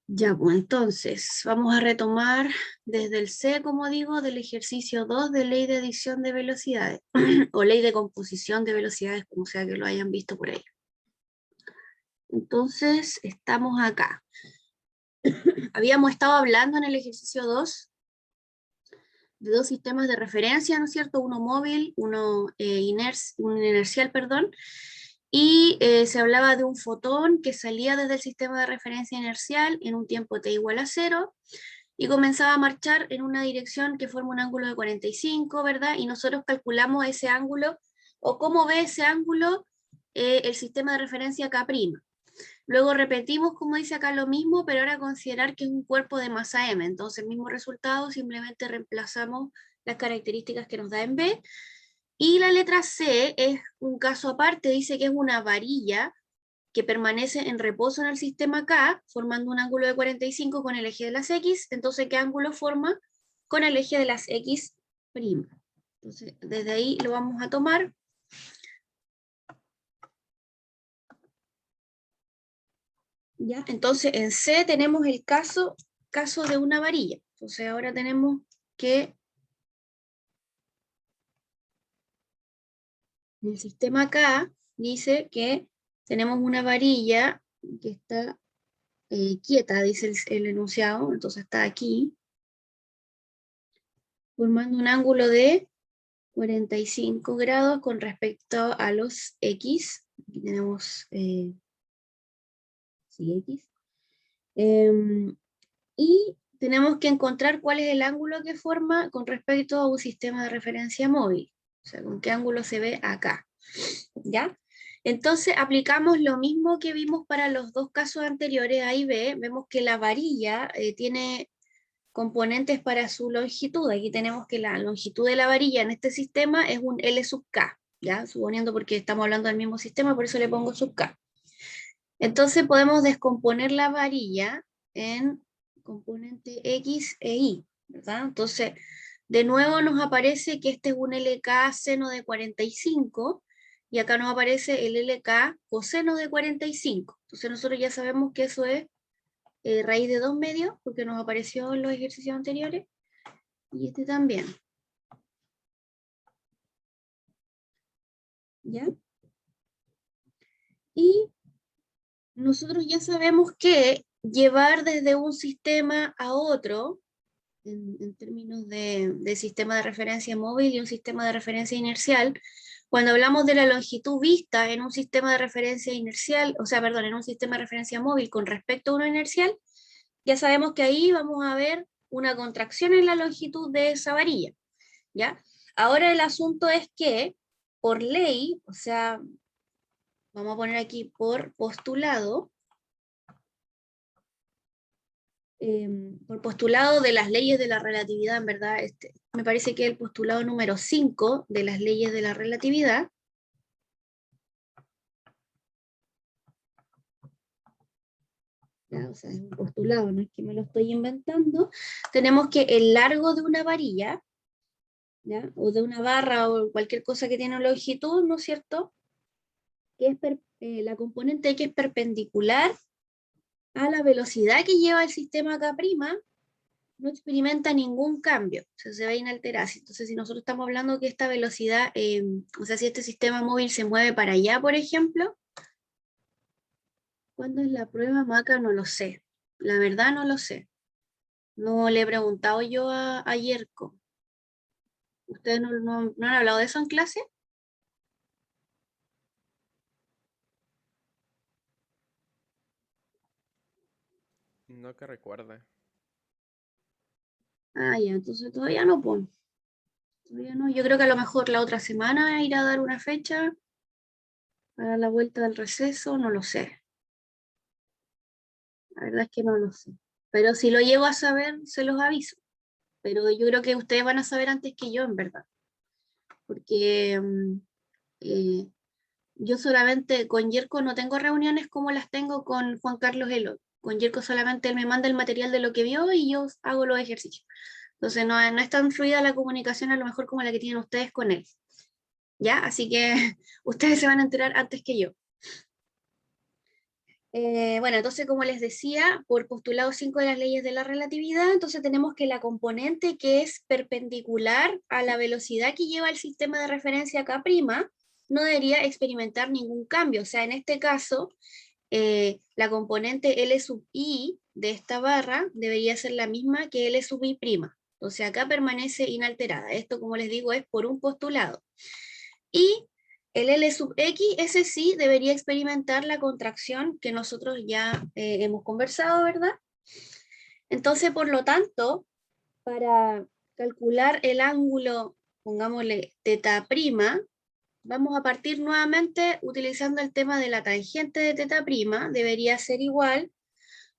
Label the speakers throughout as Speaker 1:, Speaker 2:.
Speaker 1: Ya, pues entonces, vamos a retomar desde el C, como digo, del ejercicio 2 de ley de adición de velocidades, o ley de composición de velocidades, como sea que lo hayan visto por ahí. Entonces, estamos acá. Habíamos estado hablando en el ejercicio 2 de dos sistemas de referencia, ¿no es cierto? Uno móvil, uno inercial, perdón, y se hablaba de un fotón que salía desde el sistema de referencia inercial en un tiempo t igual a 0, y comenzaba a marchar en una dirección que forma un ángulo de 45, ¿verdad? Y nosotros calculamos ese ángulo, o cómo ve ese ángulo el sistema de referencia K'. Luego repetimos, como dice acá, lo mismo, pero ahora considerar que es un cuerpo de masa m. Entonces, el mismo resultado, simplemente reemplazamos las características que nos da en B. Y la letra C es un caso aparte, dice que es una varilla que permanece en reposo en el sistema K, formando un ángulo de 45 con el eje de las X. Entonces, ¿qué ángulo forma? Con el eje de las X'. Entonces, desde ahí lo vamos a tomar. ¿Ya? Entonces, en C tenemos el caso de una varilla. Entonces, ahora tenemos que en el sistema K dice que tenemos una varilla que está quieta, dice el enunciado, entonces está aquí, formando un ángulo de 45 grados con respecto a los X. Aquí tenemos sí, X. Y tenemos que encontrar cuál es el ángulo que forma con respecto a un sistema de referencia móvil. O sea, con qué ángulo se ve acá. ¿Ya? Entonces aplicamos lo mismo que vimos para los dos casos anteriores, A y B. Vemos que la varilla tiene componentes para su longitud. Aquí tenemos que la longitud de la varilla en este sistema es un L sub K, ¿ya? Suponiendo, porque estamos hablando del mismo sistema, por eso le pongo sub K. Entonces podemos descomponer la varilla en componente X e Y, ¿verdad? Entonces, de nuevo nos aparece que este es un LK seno de 45, y acá nos aparece el LK coseno de 45. Entonces nosotros ya sabemos que eso es raíz de 2 medios, porque nos apareció en los ejercicios anteriores, y este también. ¿Ya? Y nosotros ya sabemos que llevar desde un sistema a otro, en términos de sistema de referencia móvil y un sistema de referencia inercial, cuando hablamos de la longitud vista en un sistema de referencia inercial, o sea, perdón, en un sistema de referencia móvil con respecto a uno inercial, ya sabemos que ahí vamos a ver una contracción en la longitud de esa varilla, ¿ya? Ahora el asunto es que, por ley, o sea, vamos a poner aquí por postulado de las leyes de la relatividad, en verdad, me parece que es el postulado número 5 de las leyes de la relatividad. ¿Ya? O sea, es un postulado, no es que me lo estoy inventando. Tenemos que el largo de una varilla, ¿ya? O de una barra o cualquier cosa que tiene longitud, ¿no es cierto? Que es la componente que es perpendicular a la velocidad que lleva el sistema K', no experimenta ningún cambio, o sea, se va inalterada. Entonces, si nosotros estamos hablando que esta velocidad, o sea, si este sistema móvil se mueve para allá, por ejemplo, ¿cuándo es la prueba Maca? No lo sé. La verdad no lo sé. No le he preguntado yo a Yerko. ¿Ustedes no han hablado de eso en clase?
Speaker 2: No que recuerde.
Speaker 1: Ah, ya, entonces todavía no, pues. Todavía no. Yo creo que a lo mejor la otra semana irá a dar una fecha para la vuelta del receso, no lo sé. La verdad es que no lo sé. Pero si lo llego a saber, se los aviso. Pero yo creo que ustedes van a saber antes que yo, en verdad. Porque eh, yo solamente con Yerko no tengo reuniones como las tengo con Juan Carlos Elo. Con Yerko solamente él me manda el material de lo que vio y yo hago los ejercicios. Entonces no es tan fluida la comunicación a lo mejor como la que tienen ustedes con él. ¿Ya? Así que ustedes se van a enterar antes que yo. Bueno, entonces como les decía, por postulado 5 de las leyes de la relatividad, entonces tenemos que la componente que es perpendicular a la velocidad que lleva el sistema de referencia K' no debería experimentar ningún cambio. O sea, en este caso, la componente L sub I de esta barra debería ser la misma que L sub I'. O sea, acá permanece inalterada. Esto, como les digo, es por un postulado. Y el L sub X, ese sí debería experimentar la contracción que nosotros ya hemos conversado, ¿verdad? Entonces, por lo tanto, para calcular el ángulo, pongámosle θ'P, vamos a partir nuevamente utilizando el tema de la tangente de θ'P, debería ser igual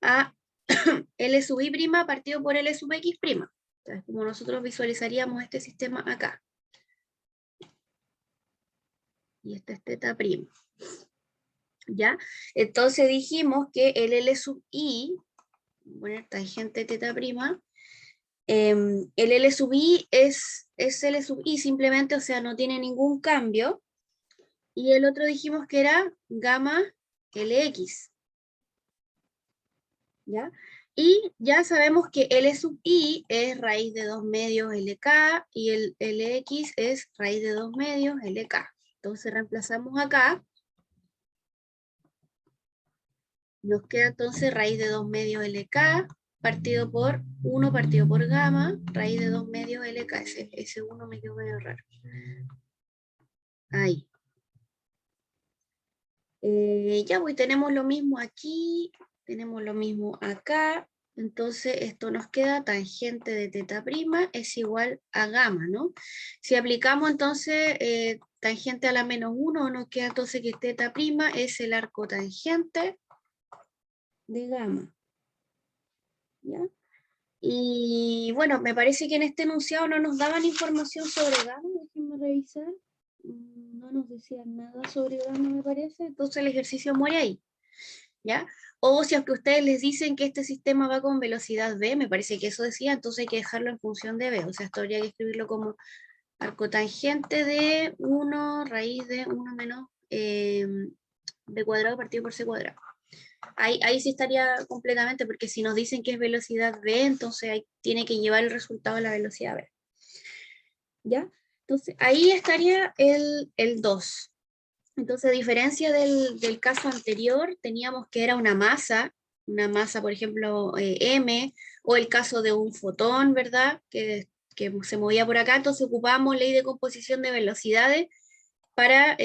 Speaker 1: a L sub I' partido por L sub X'. Entonces, como nosotros visualizaríamos este sistema acá. Y este es θ'P. ¿Ya? Entonces dijimos que el L sub I, voy a poner tangente θ'P, el L sub I es L sub I simplemente, o sea, no tiene ningún cambio. Y el otro dijimos que era gamma Lx. ¿Ya? Y ya sabemos que L sub I es raíz de 2 medios LK y el Lx es raíz de 2 medios LK. Entonces reemplazamos acá. Nos queda entonces raíz de 2 medios LK partido por 1 partido por gamma, raíz de 2 medios LK. Ese 1 me quedó medio raro. Ahí. Ya pues tenemos lo mismo aquí, tenemos lo mismo acá. Entonces esto nos queda tangente de θ' es igual a gamma, ¿no? Si aplicamos entonces tangente a la menos 1, nos queda entonces que θ' es el arco tangente de gamma. ¿Ya? Y bueno, me parece que en este enunciado no nos daban información sobre gamma, déjenme revisar. No nos decían nada sobre gamma, me parece, entonces el ejercicio muere ahí. ¿Ya? O si es que ustedes les dicen que este sistema va con velocidad v, me parece que eso decía, entonces hay que dejarlo en función de v, o sea, esto habría que escribirlo como arcotangente de 1 raíz de 1 menos b cuadrado partido por c cuadrado. Ahí sí estaría completamente, porque si nos dicen que es velocidad v, entonces ahí tiene que llevar el resultado a la velocidad v. ¿Ya? Entonces ahí estaría el 2. Entonces, a diferencia del caso anterior, teníamos que era una masa, por ejemplo, M, o el caso de un fotón, ¿verdad? Que se movía por acá, entonces ocupábamos ley de composición de velocidades para,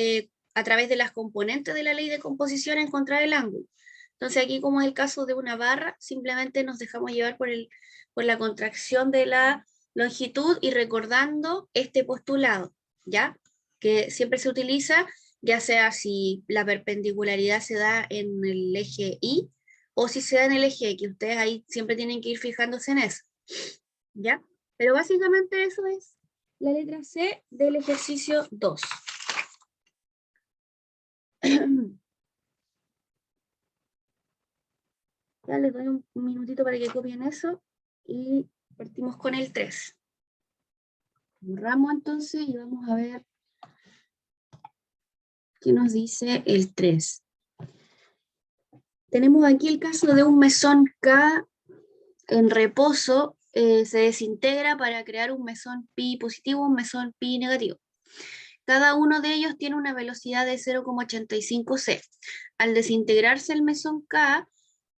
Speaker 1: a través de las componentes de la ley de composición, encontrar el ángulo. Entonces, aquí como es el caso de una barra, simplemente nos dejamos llevar por la contracción de la longitud y recordando este postulado, ¿ya? Que siempre se utiliza ya sea si la perpendicularidad se da en el eje Y o si se da en el eje X. Ustedes ahí siempre tienen que ir fijándose en eso, ¿ya? Pero básicamente eso es la letra C del ejercicio 2. Ya les doy un minutito para que copien eso y partimos con el 3. Borramos entonces y vamos a ver qué nos dice el 3. Tenemos aquí el caso de un mesón K en reposo, se desintegra para crear un mesón pi positivo, un mesón pi negativo. Cada uno de ellos tiene una velocidad de 0,85 c. Al desintegrarse el mesón K,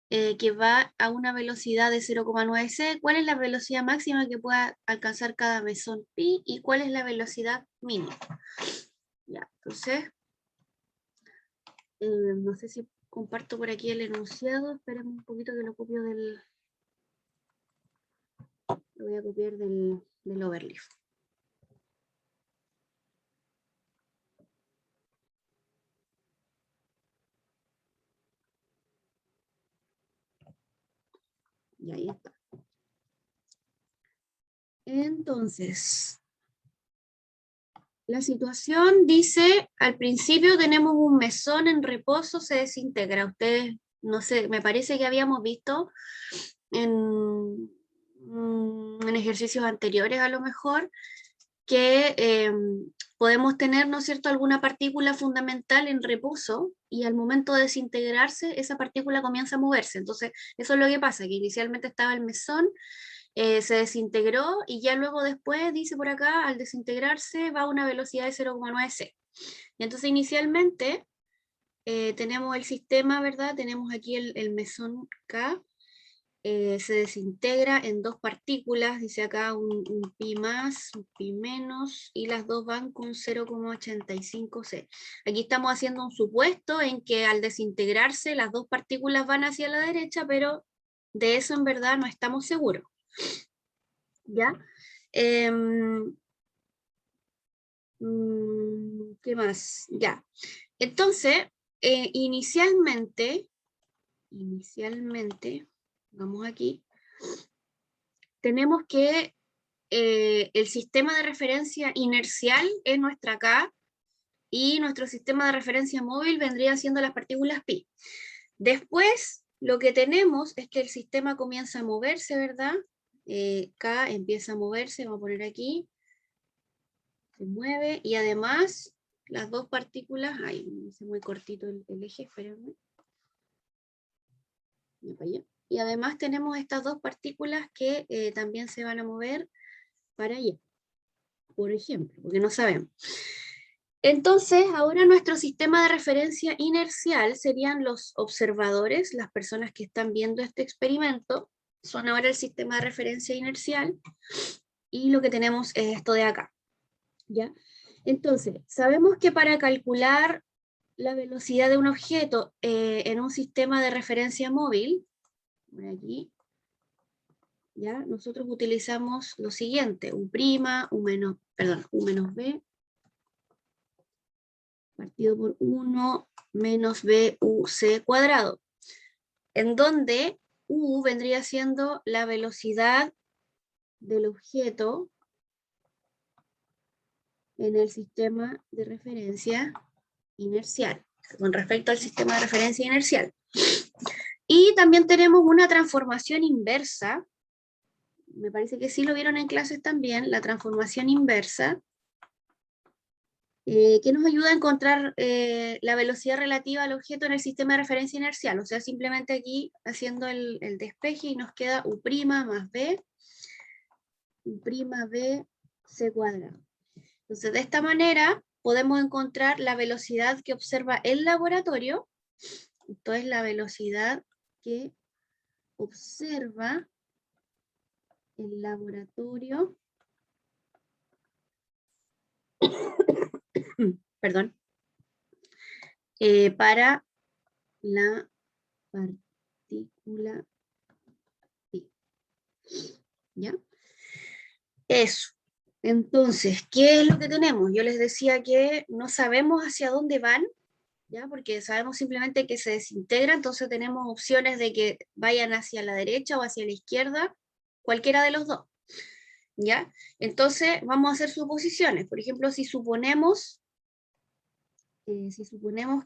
Speaker 1: que va a una velocidad de 0,9 c, ¿cuál es la velocidad máxima que pueda alcanzar cada mesón pi y cuál es la velocidad mínima? Ya, entonces, no sé si comparto por aquí el enunciado, esperemos un poquito que lo copio lo voy a copiar del overleaf. Y ahí está. Entonces, la situación dice, al principio tenemos un mesón en reposo, se desintegra. Ustedes, no sé, me parece que habíamos visto en ejercicios anteriores a lo mejor, que podemos tener, ¿no es cierto?, alguna partícula fundamental en reposo, y al momento de desintegrarse, esa partícula comienza a moverse. Entonces, eso es lo que pasa, que inicialmente estaba el mesón, se desintegró, y ya luego después, dice por acá, al desintegrarse va a una velocidad de 0,9 c. Y entonces inicialmente tenemos el sistema, ¿verdad? Tenemos aquí el mesón K, se desintegra en dos partículas, dice acá un pi más, un pi menos, y las dos van con 0,85 c. Aquí estamos haciendo un supuesto en que al desintegrarse las dos partículas van hacia la derecha, pero de eso en verdad no estamos seguros. ¿Ya? ¿Qué más? Ya. Entonces, inicialmente, vamos aquí, tenemos que el sistema de referencia inercial es nuestra K, y nuestro sistema de referencia móvil vendría siendo las partículas pi. Después, lo que tenemos es que el sistema comienza a moverse, ¿verdad? K empieza a moverse, vamos a poner aquí, se mueve, y además las dos partículas, ay, me hice muy cortito el eje, espérenme. Y además tenemos estas dos partículas que también se van a mover para allá, por ejemplo, porque no sabemos. Entonces, ahora nuestro sistema de referencia inercial serían los observadores, las personas que están viendo este experimento, son ahora el sistema de referencia inercial, y lo que tenemos es esto de acá. ¿Ya? Entonces, sabemos que para calcular la velocidad de un objeto en un sistema de referencia móvil, por aquí, ¿ya? Nosotros utilizamos lo siguiente, U', U menos B, partido por 1 menos BUC cuadrado, en donde U vendría siendo la velocidad del objeto en el sistema de referencia inercial, con respecto al sistema de referencia inercial. Y también tenemos una transformación inversa, me parece que sí lo vieron en clases también, la transformación inversa, que nos ayuda a encontrar la velocidad relativa al objeto en el sistema de referencia inercial. O sea, simplemente aquí haciendo el despeje, y nos queda U' más B, U' B C cuadrado. Entonces, de esta manera podemos encontrar la velocidad que observa el laboratorio. Esto es la velocidad que observa el laboratorio, perdón, para la partícula pi. ¿Ya? Eso. Entonces, ¿qué es lo que tenemos? Yo les decía que no sabemos hacia dónde van, ¿ya? Porque sabemos simplemente que se desintegra, entonces tenemos opciones de que vayan hacia la derecha o hacia la izquierda, cualquiera de los dos, ¿ya? Entonces vamos a hacer suposiciones. Por ejemplo, si suponemos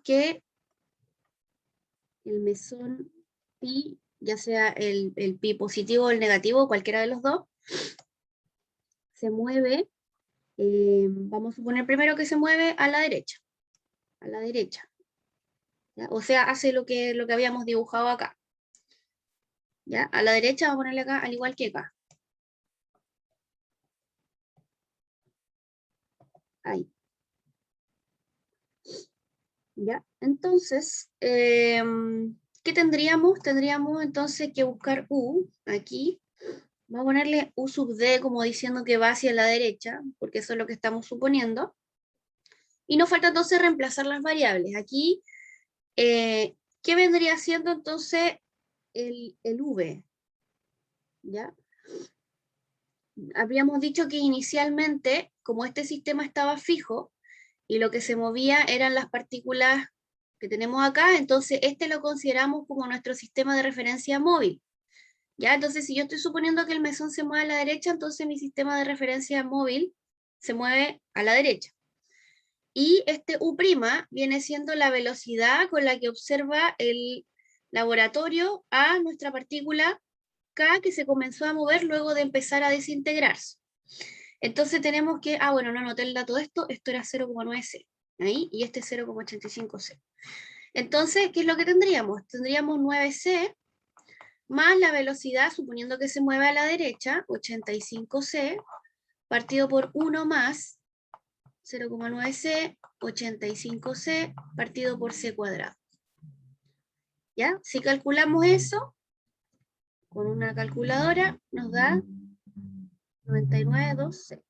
Speaker 1: que el mesón pi, ya sea el pi positivo o el negativo, cualquiera de los dos, se mueve, vamos a suponer primero que se mueve a la derecha, ¿ya? O sea, hace lo que habíamos dibujado acá, ¿ya? A la derecha vamos a ponerle acá, al igual que acá. Ahí. ¿Ya? Entonces, ¿qué tendríamos? Tendríamos entonces que buscar U, aquí. Vamos a ponerle U sub D como diciendo que va hacia la derecha, porque eso es lo que estamos suponiendo. Y nos falta entonces reemplazar las variables. Aquí, ¿qué vendría siendo entonces el V? ¿Ya? Habríamos dicho que inicialmente, como este sistema estaba fijo, y lo que se movía eran las partículas que tenemos acá, entonces este lo consideramos como nuestro sistema de referencia móvil. ¿Ya? Entonces, si yo estoy suponiendo que el mesón se mueve a la derecha, entonces mi sistema de referencia móvil se mueve a la derecha. Y este U' viene siendo la velocidad con la que observa el laboratorio a nuestra partícula K, que se comenzó a mover luego de empezar a desintegrarse. Entonces tenemos que, bueno, no anoté el dato de esto era 0,9C, ahí, y este es 0,85C. Entonces, ¿qué es lo que tendríamos? Tendríamos 9C más la velocidad, suponiendo que se mueve a la derecha, 85C, partido por 1 más 0,9C, 85C, partido por C cuadrado. ¿Ya? Si calculamos eso, con una calculadora, nos da 99,2C.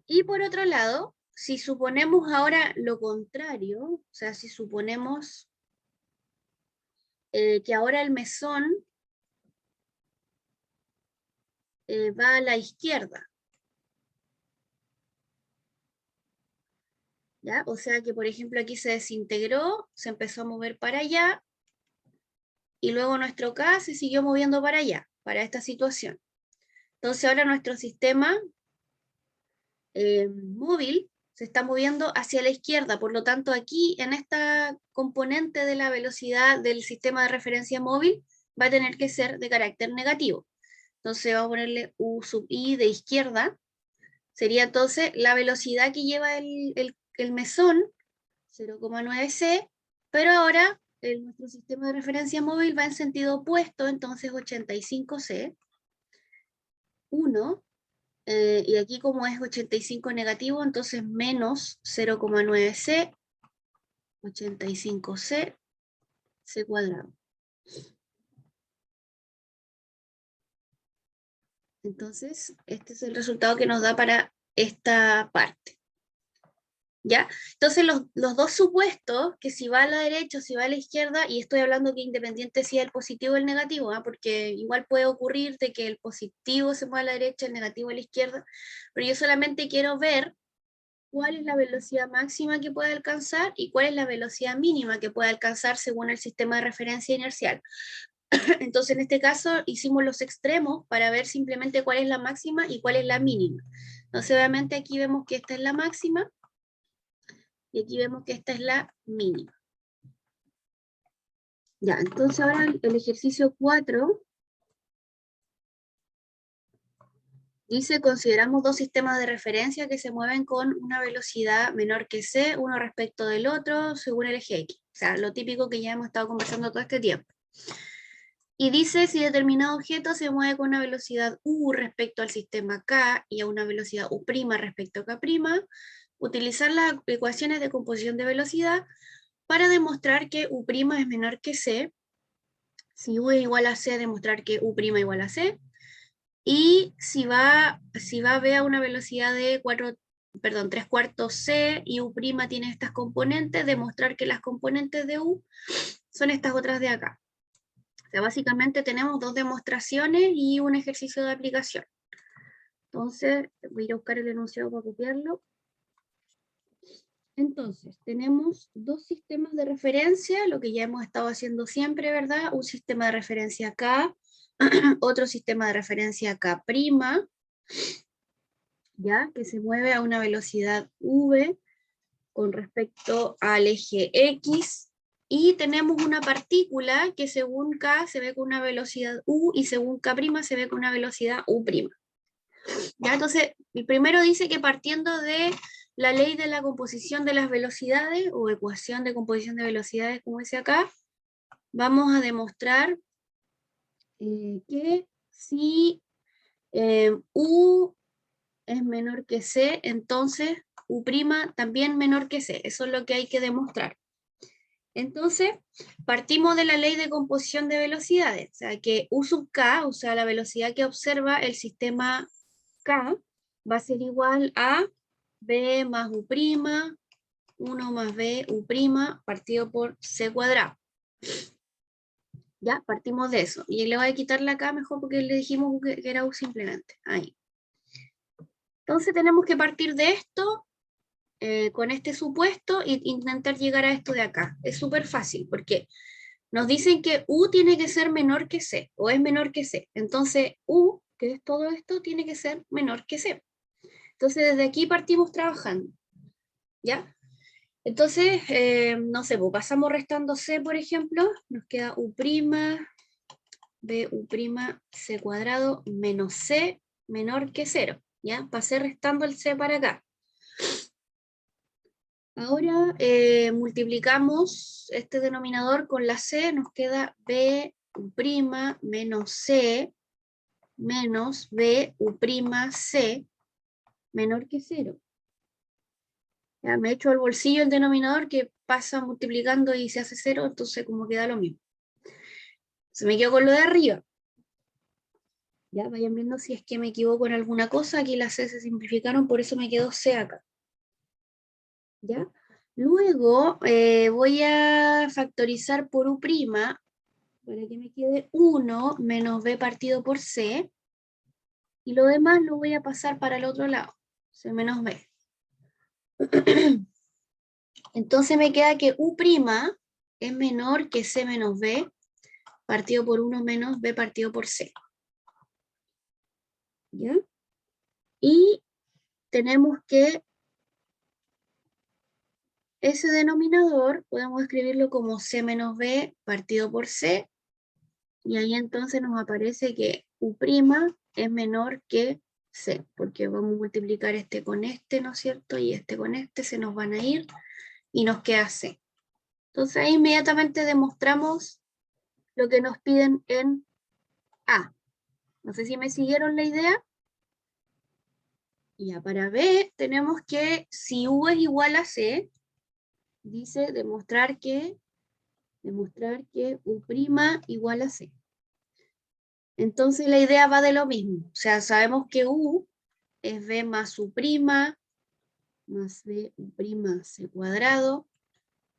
Speaker 1: Y por otro lado, si suponemos ahora lo contrario, o sea, si suponemos que ahora el mesón va a la izquierda, ¿ya? O sea que, por ejemplo, aquí se desintegró, se empezó a mover para allá, y luego nuestro K se siguió moviendo para allá, para esta situación. Entonces ahora nuestro sistema móvil se está moviendo hacia la izquierda, por lo tanto aquí en esta componente de la velocidad del sistema de referencia móvil va a tener que ser de carácter negativo. Entonces vamos a ponerle U sub I de izquierda, sería entonces la velocidad que lleva el mesón, 0,9C, pero ahora nuestro sistema de referencia móvil va en sentido opuesto, entonces 85C, 1, y aquí como es 85 negativo, entonces menos 0,9C, 85C, C cuadrado. Entonces, este es el resultado que nos da para esta parte. ¿Ya? Entonces los dos supuestos, que si va a la derecha o si va a la izquierda, y estoy hablando que independiente si es el positivo o el negativo, porque igual puede ocurrir de que el positivo se mueva a la derecha, el negativo a la izquierda, pero yo solamente quiero ver cuál es la velocidad máxima que puede alcanzar y cuál es la velocidad mínima que puede alcanzar según el sistema de referencia inercial. Entonces en este caso hicimos los extremos para ver simplemente cuál es la máxima y cuál es la mínima. Entonces obviamente aquí vemos que esta es la máxima, y aquí vemos que esta es la mínima. Ya, entonces ahora el ejercicio 4 dice: consideramos dos sistemas de referencia que se mueven con una velocidad menor que c, uno respecto del otro, según el eje X. O sea, lo típico que ya hemos estado conversando todo este tiempo. Y dice: si determinado objeto se mueve con una velocidad u respecto al sistema k y a una velocidad u' respecto a k', utilizar las ecuaciones de composición de velocidad para demostrar que u' es menor que c. Si u es igual a c, demostrar que u' igual a c. Y si va b a una velocidad de 3/4 c y u' tiene estas componentes, demostrar que las componentes de u son estas otras de acá. O sea, básicamente tenemos dos demostraciones y un ejercicio de aplicación. Entonces, voy a ir a buscar el enunciado para copiarlo. Entonces, tenemos dos sistemas de referencia, lo que ya hemos estado haciendo siempre, ¿verdad? Un sistema de referencia K, otro sistema de referencia K', ¿ya? Que se mueve a una velocidad v con respecto al eje X, y tenemos una partícula que según K se ve con una velocidad u y según K' se ve con una velocidad u'. ¿Ya? Entonces, el primero dice que partiendo de la ley de la composición de las velocidades, o ecuación de composición de velocidades, como dice acá, vamos a demostrar que si U es menor que C, entonces U' también menor que C. Eso es lo que hay que demostrar. Entonces, partimos de la ley de composición de velocidades, o sea, que U sub K, o sea, la velocidad que observa el sistema K, va a ser igual a B más U', 1 más B U' partido por C cuadrado. Ya, partimos de eso. Y le voy a quitar la K mejor porque le dijimos que era U simplemente. Ahí. Entonces tenemos que partir de esto, con este supuesto, e intentar llegar a esto de acá. Es súper fácil, porque nos dicen que U tiene que ser menor que C, o es menor que C. Entonces U, que es todo esto, tiene que ser menor que C. Entonces desde aquí partimos trabajando. ¿Ya? Entonces, no sé, pues pasamos restando C, por ejemplo, nos queda U', c cuadrado menos c menor que 0. ¿Ya? Pasé restando el c para acá. Ahora multiplicamos este denominador con la c, nos queda b' menos c menos b' menor que 0. Ya, me echo al bolsillo el denominador que pasa multiplicando y se hace 0, entonces como queda lo mismo. Se me quedó con lo de arriba. Ya vayan viendo si es que me equivoco en alguna cosa. Aquí las c se simplificaron, por eso me quedó c acá. ¿Ya? Luego voy a factorizar por u' para que me quede 1 menos b partido por c. Y lo demás lo voy a pasar para el otro lado, c menos b. Entonces me queda que u' es menor que c menos b partido por 1 menos b partido por c. ¿Ya? Y tenemos que ese denominador podemos escribirlo como c menos b partido por c, y ahí entonces nos aparece que u' es menor que c, porque vamos a multiplicar este con este, ¿no es cierto? Y este con este se nos van a ir, y nos queda c. Entonces ahí inmediatamente demostramos lo que nos piden en A. No sé si me siguieron la idea. Ya, para B tenemos que, si U es igual a C, dice demostrar que U' igual a C. Entonces la idea va de lo mismo. O sea, sabemos que U es B más U' más B U' C cuadrado,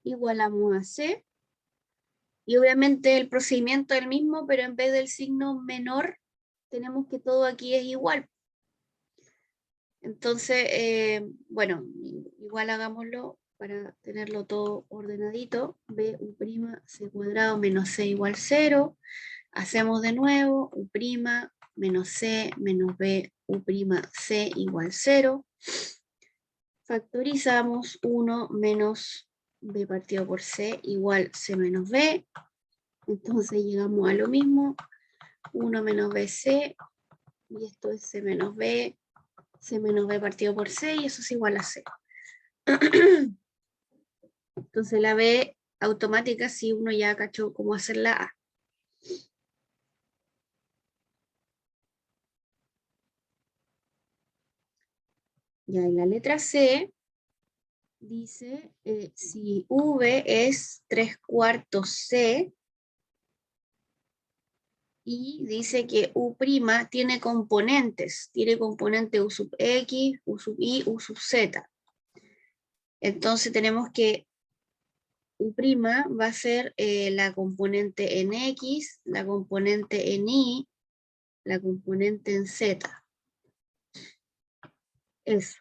Speaker 1: igualamos a C. Y obviamente el procedimiento es el mismo, pero en vez del signo menor, tenemos que todo aquí es igual. Entonces, bueno, igual hagámoslo para tenerlo todo ordenadito. B U' C cuadrado menos C igual 0. Hacemos de nuevo U' menos C menos B U' C igual 0. Factorizamos 1 menos B partido por C igual C menos B. Entonces llegamos a lo mismo. 1 menos BC, y esto es C menos B partido por C, y eso es igual a C. Entonces la B automática, si uno ya cachó cómo hacer la A. Ya en la letra C dice, si V es 3/4 C, y dice que U' tiene componentes U sub X, U sub Y, U sub Z. Entonces tenemos que U' va a ser la componente en X, la componente en Y, la componente en Z. Eso.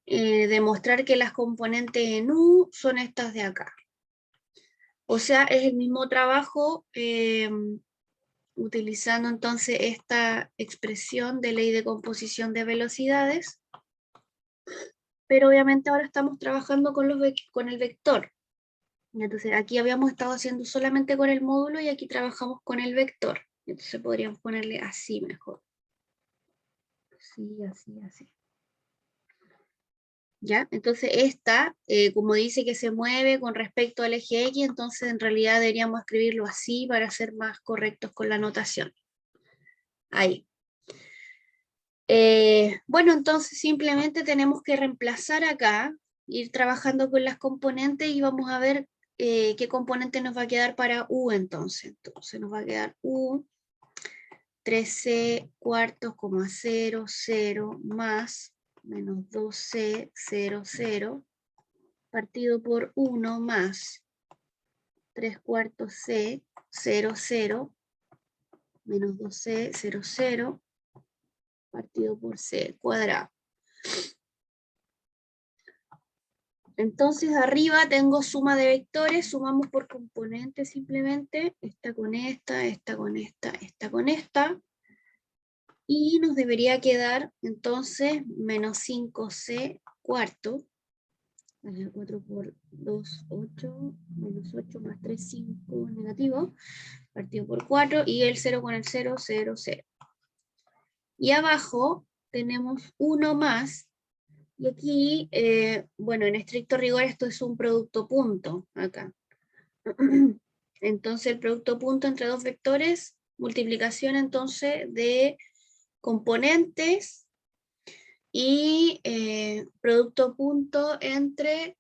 Speaker 1: Demostrar que las componentes en U son estas de acá. O sea, es el mismo trabajo utilizando entonces esta expresión de ley de composición de velocidades, pero obviamente ahora estamos trabajando con el vector. Entonces aquí habíamos estado haciendo solamente con el módulo y aquí trabajamos con el vector. Entonces podríamos ponerle así mejor. Así, así, así. ¿Ya? Entonces esta, como dice que se mueve con respecto al eje X, entonces en realidad deberíamos escribirlo así para ser más correctos con la notación. Ahí. Bueno, entonces simplemente tenemos que reemplazar acá, ir trabajando con las componentes y vamos a ver qué componente nos va a quedar para U entonces. Entonces nos va a quedar U 3C cuartos, 0, 0 más menos 2C 0, 0 partido por 1 más 3/4 C 0, 0 menos 2C 0, 0 partido por C cuadrado. Entonces arriba tengo suma de vectores, sumamos por componentes simplemente, esta con esta, esta con esta, esta con esta, y nos debería quedar entonces menos 5C cuarto 4 por 2, 8, menos 8 más 3, 5 negativo, partido por 4, y el 0 con el 0, 0, 0. Y abajo tenemos 1 más, y aquí, bueno, en estricto rigor esto es un producto punto, acá. Entonces el producto punto entre dos vectores, multiplicación entonces de componentes y producto punto entre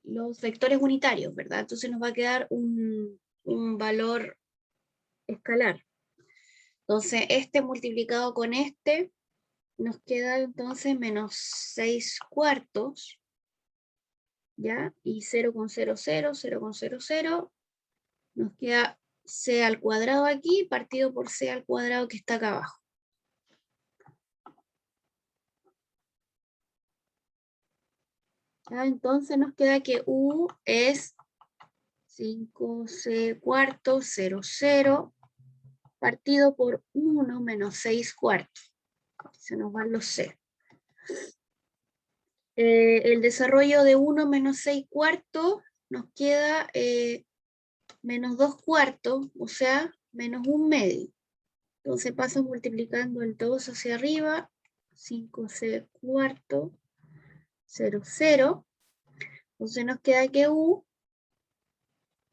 Speaker 1: los vectores unitarios, ¿verdad? Entonces nos va a quedar un valor escalar. Entonces este multiplicado con este nos queda entonces menos 6 cuartos, ¿ya? Y 0,00, 0,00, nos queda c al cuadrado aquí, partido por c al cuadrado que está acá abajo. ¿Ya? Entonces nos queda que u es 5c cuartos, 0, 0, partido por 1 menos 6 cuartos. Se nos van los c. El desarrollo de 1 menos 6 cuartos nos queda menos 2 cuartos, o sea, menos 1 medio. Entonces paso multiplicando el 2 hacia arriba, 5c cuarto, 0, 0. Entonces nos queda que u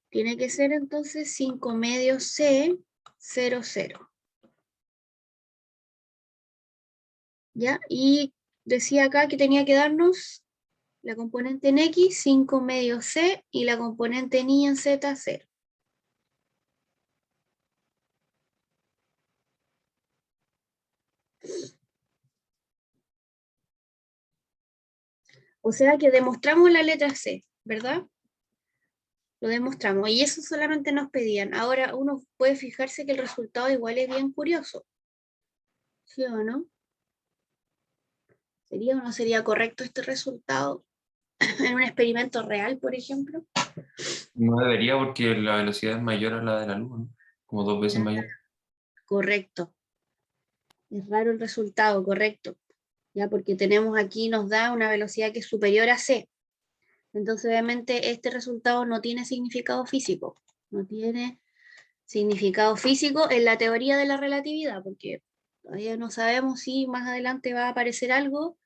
Speaker 1: tiene que ser entonces 5 medios c, 0, 0. ¿Ya? Y decía acá que tenía que darnos la componente en x, 5 medios c, y la componente en y en z, 0. O sea que demostramos la letra C, ¿verdad? Lo demostramos, y eso solamente nos pedían. Ahora uno puede fijarse que el resultado igual es bien curioso. ¿Sí o no? ¿Sería o no sería correcto este resultado en un experimento real, por ejemplo?
Speaker 3: No debería porque la velocidad es mayor a la de la luz, ¿no? Como 2 veces mayor.
Speaker 1: Correcto. Es raro el resultado, correcto. Ya, porque tenemos aquí, nos da una velocidad que es superior a c. Entonces, obviamente, este resultado no tiene significado físico. No tiene significado físico en la teoría de la relatividad, porque todavía no sabemos si más adelante va a aparecer algo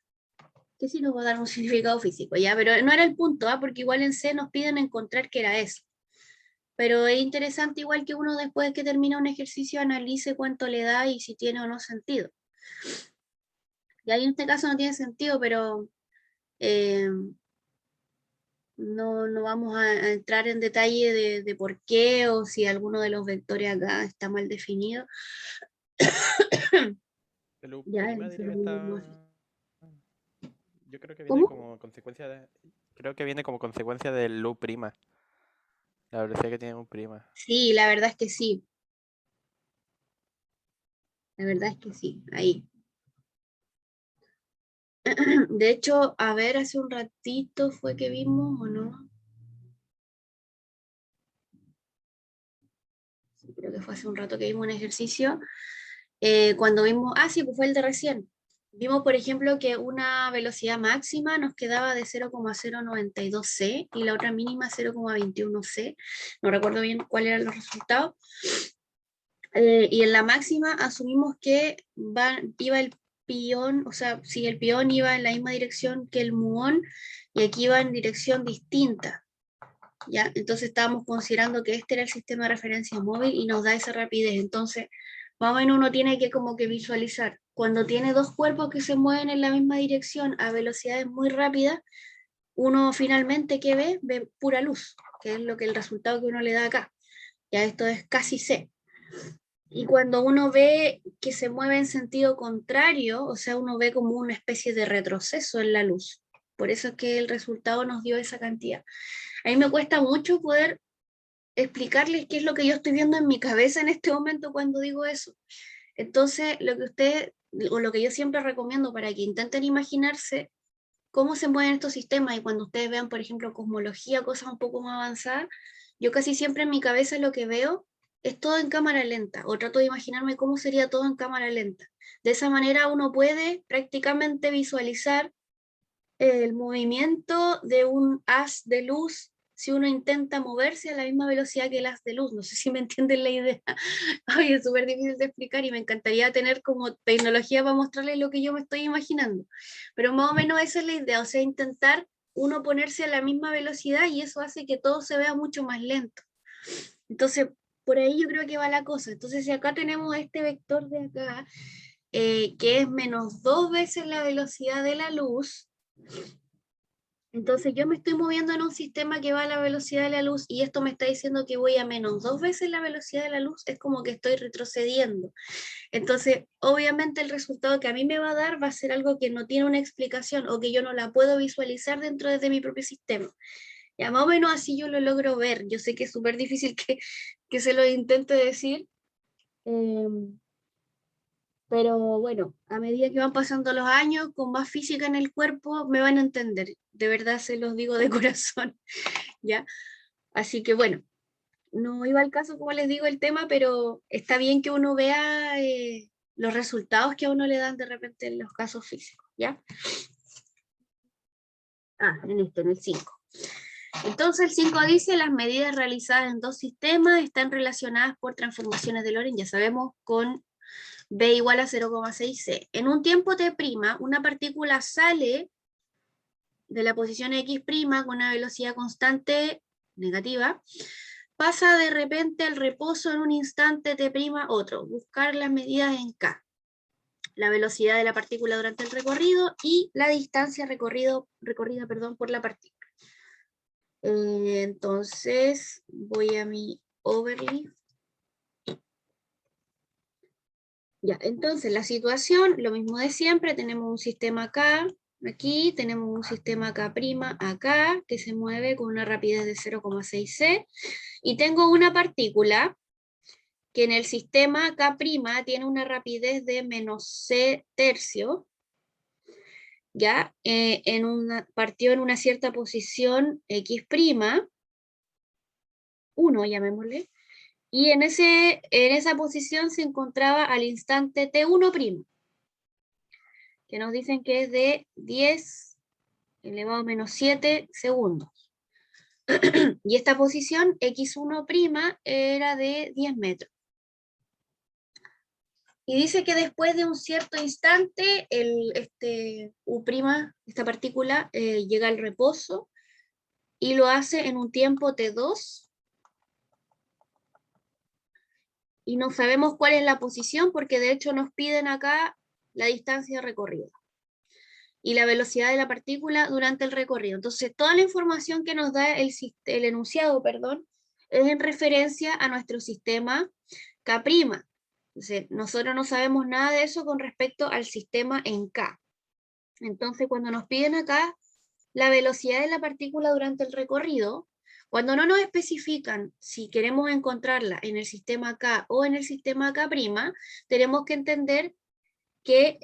Speaker 1: que sí nos va a dar un significado físico, ¿ya? Pero no era el punto, ¿ah? Porque igual en C nos piden encontrar qué era eso. Pero es interesante igual que uno después de que termina un ejercicio analice cuánto le da y si tiene o no sentido. Y ahí en este caso no tiene sentido, pero eh, no vamos a entrar en detalle de por qué o si alguno de los vectores acá está mal definido.
Speaker 2: El U'
Speaker 1: Ya, eso
Speaker 2: diría que
Speaker 1: lo vemos.
Speaker 2: está. Yo creo que viene
Speaker 1: ¿Cómo?
Speaker 2: como consecuencia de. Creo que viene como consecuencia del U'. La velocidad que tiene U'.
Speaker 1: Sí, la verdad es que sí. La verdad es que sí, ahí. De hecho, a ver, hace un ratito fue que vimos, ¿o no? Sí, creo que fue hace un rato que vimos un ejercicio. Cuando vimos, sí, pues fue el de recién. Vimos, por ejemplo, que una velocidad máxima nos quedaba de 0,092 c y la otra mínima 0,21 c. No recuerdo bien cuáles eran los resultados. Y en la máxima asumimos que iba el pión, o sea, si el pión iba en la misma dirección que el muón, y aquí iba en dirección distinta, ¿ya? Entonces estábamos considerando que este era el sistema de referencia móvil y nos da esa rapidez. Entonces, más o menos uno tiene que como que visualizar, cuando tiene dos cuerpos que se mueven en la misma dirección a velocidades muy rápidas, uno finalmente, ¿qué ve? Ve pura luz, que es lo que el resultado que uno le da acá. Ya esto es casi C. Y cuando uno ve que se mueve en sentido contrario, o sea, uno ve como una especie de retroceso en la luz. Por eso es que el resultado nos dio esa cantidad. A mí me cuesta mucho poder explicarles qué es lo que yo estoy viendo en mi cabeza en este momento cuando digo eso. Entonces, o lo que yo siempre recomiendo para que intenten imaginarse cómo se mueven estos sistemas y cuando ustedes vean, por ejemplo, cosmología, cosas un poco más avanzadas, yo casi siempre en mi cabeza lo que veo es todo en cámara lenta, o trato de imaginarme cómo sería todo en cámara lenta. De esa manera uno puede prácticamente visualizar el movimiento de un haz de luz si uno intenta moverse a la misma velocidad que el haz de luz. No sé si me entienden la idea. Ay, es súper difícil de explicar y me encantaría tener como tecnología para mostrarles lo que yo me estoy imaginando. Pero más o menos esa es la idea, o sea, intentar uno ponerse a la misma velocidad y eso hace que todo se vea mucho más lento. Entonces, por ahí yo creo que va la cosa. Entonces, si acá tenemos este vector de acá, que es menos 2 veces la velocidad de la luz, entonces yo me estoy moviendo en un sistema que va a la velocidad de la luz y esto me está diciendo que voy a menos 2 veces la velocidad de la luz, es como que estoy retrocediendo. Entonces, obviamente el resultado que a mí me va a dar va a ser algo que no tiene una explicación o que yo no la puedo visualizar dentro de mi propio sistema. Ya más o menos así yo lo logro ver. Yo sé que es súper difícil que se lo intente decir, pero bueno, a medida que van pasando los años, con más física en el cuerpo, me van a entender. De verdad se los digo de corazón, ¿ya? Así que bueno, no iba al caso, como les digo, el tema, pero está bien que uno vea los resultados que a uno le dan de repente en los casos físicos, ¿ya? En el 5. Entonces el 5 dice, las medidas realizadas en dos sistemas están relacionadas por transformaciones de Lorentz, ya sabemos, con B igual a 0,6C. En un tiempo T', una partícula sale de la posición X' con una velocidad constante negativa, pasa de repente al reposo en un instante T' otro. Buscar las medidas en K. La velocidad de la partícula durante el recorrido y la distancia recorrida por la partícula. Entonces voy a mi overlay. Ya, entonces la situación, lo mismo de siempre, tenemos un sistema acá, aquí, tenemos un sistema K' acá, que se mueve con una rapidez de 0,6C, y tengo una partícula que en el sistema K' tiene una rapidez de menos C tercio, ya, partió en una cierta posición X', 1 llamémosle, y en esa posición se encontraba al instante T1', que nos dicen que es de 10 elevado a menos 7 segundos. Y esta posición, X1' era de 10 metros. Y dice que después de un cierto instante, U', esta partícula, llega al reposo y lo hace en un tiempo T2. Y no sabemos cuál es la posición porque de hecho nos piden acá la distancia recorrida y la velocidad de la partícula durante el recorrido. Entonces, toda la información que nos da el enunciado, es en referencia a nuestro sistema K'. Entonces, nosotros no sabemos nada de eso con respecto al sistema en K. Entonces, cuando nos piden acá la velocidad de la partícula durante el recorrido, cuando no nos especifican si queremos encontrarla en el sistema K o en el sistema K', tenemos que entender que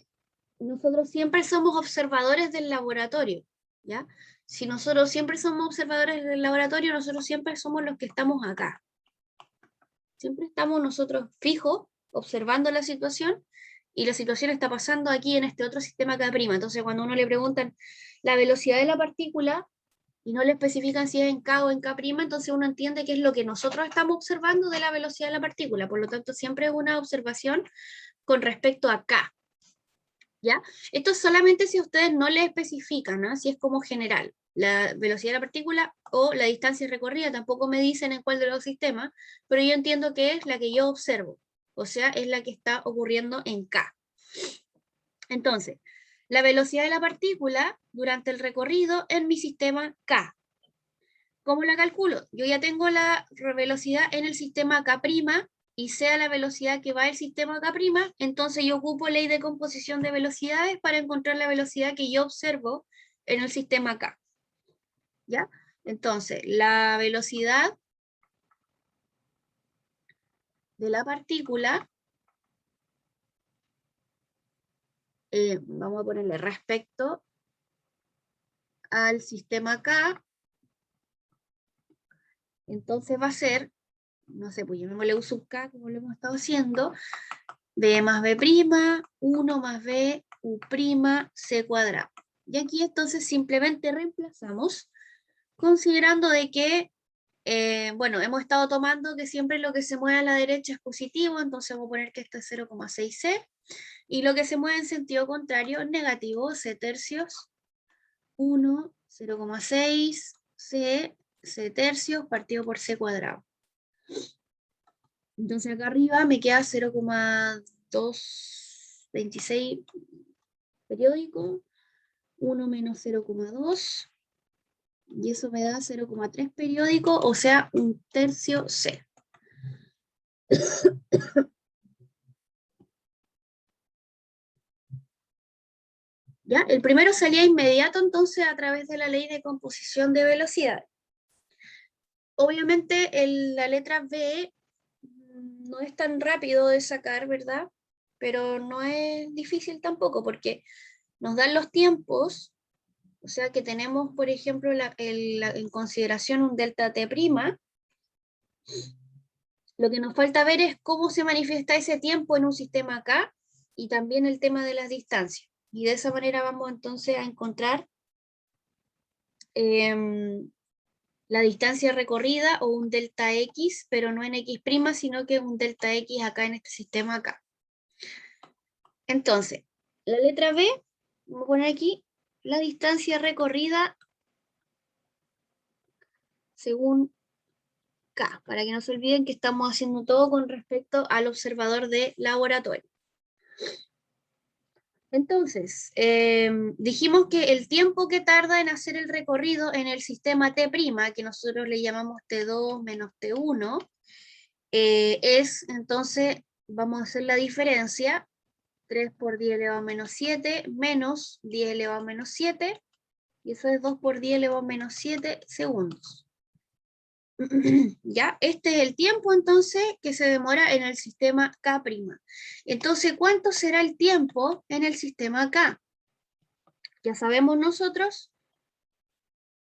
Speaker 1: nosotros siempre somos observadores del laboratorio, ¿ya? Si nosotros siempre somos observadores del laboratorio, nosotros siempre somos los que estamos acá. Siempre estamos nosotros fijos, observando la situación, y la situación está pasando aquí en este otro sistema K'. Entonces, cuando a uno le preguntan la velocidad de la partícula, y no le especifican si es en K o en K', entonces uno entiende que es lo que nosotros estamos observando de la velocidad de la partícula. Por lo tanto, siempre es una observación con respecto a K. ¿Ya? Esto es solamente si ustedes no le especifican, ¿no? Si es como general, la velocidad de la partícula o la distancia recorrida, tampoco me dicen en cuál de los sistemas, pero yo entiendo que es la que yo observo, o sea, es la que está ocurriendo en K. Entonces, la velocidad de la partícula durante el recorrido en mi sistema K. ¿Cómo la calculo? Yo ya tengo la velocidad en el sistema K', y sea la velocidad que va el sistema K', entonces yo ocupo ley de composición de velocidades para encontrar la velocidad que yo observo en el sistema K. ¿Ya? Entonces, la velocidad de la partícula, vamos a ponerle respecto al sistema K, entonces va a ser, no sé, pues llamémosle U sub K, como lo hemos estado haciendo, B más B', 1 más B, U', C cuadrado. Y aquí entonces simplemente reemplazamos, considerando de que, bueno, hemos estado tomando que siempre lo que se mueve a la derecha es positivo, entonces vamos a poner que esto es 0,6C, y lo que se mueve en sentido contrario es negativo, C tercios, 1, 0,6, C tercios partido por C cuadrado. Entonces acá arriba me queda 0,226 periódico, 1 menos 0,2, y eso me da 0,3 periódico, o sea, 1/3 C. ¿Ya? El primero salía inmediato entonces a través de la ley de composición de velocidad. Obviamente la letra B no es tan rápido de sacar, ¿verdad? Pero no es difícil tampoco, porque nos dan los tiempos, o sea que tenemos, por ejemplo, en consideración un delta T'. Lo que nos falta ver es cómo se manifiesta ese tiempo en un sistema acá, y también el tema de las distancias. Y de esa manera vamos entonces a encontrar la distancia recorrida o un delta X, pero no en X', sino que un delta X acá en este sistema acá. Entonces, la letra B, voy a poner aquí, la distancia recorrida según K, para que no se olviden que estamos haciendo todo con respecto al observador de laboratorio. Entonces, dijimos que el tiempo que tarda en hacer el recorrido en el sistema T', que nosotros le llamamos T2 menos T1, es, entonces, vamos a hacer la diferencia, 3 por 10 elevado a menos 7, menos 10 elevado a menos 7, y eso es 2 por 10 elevado a menos 7 segundos. ¿Ya? Este es el tiempo entonces que se demora en el sistema K'. Entonces, ¿cuánto será el tiempo en el sistema K? Ya sabemos nosotros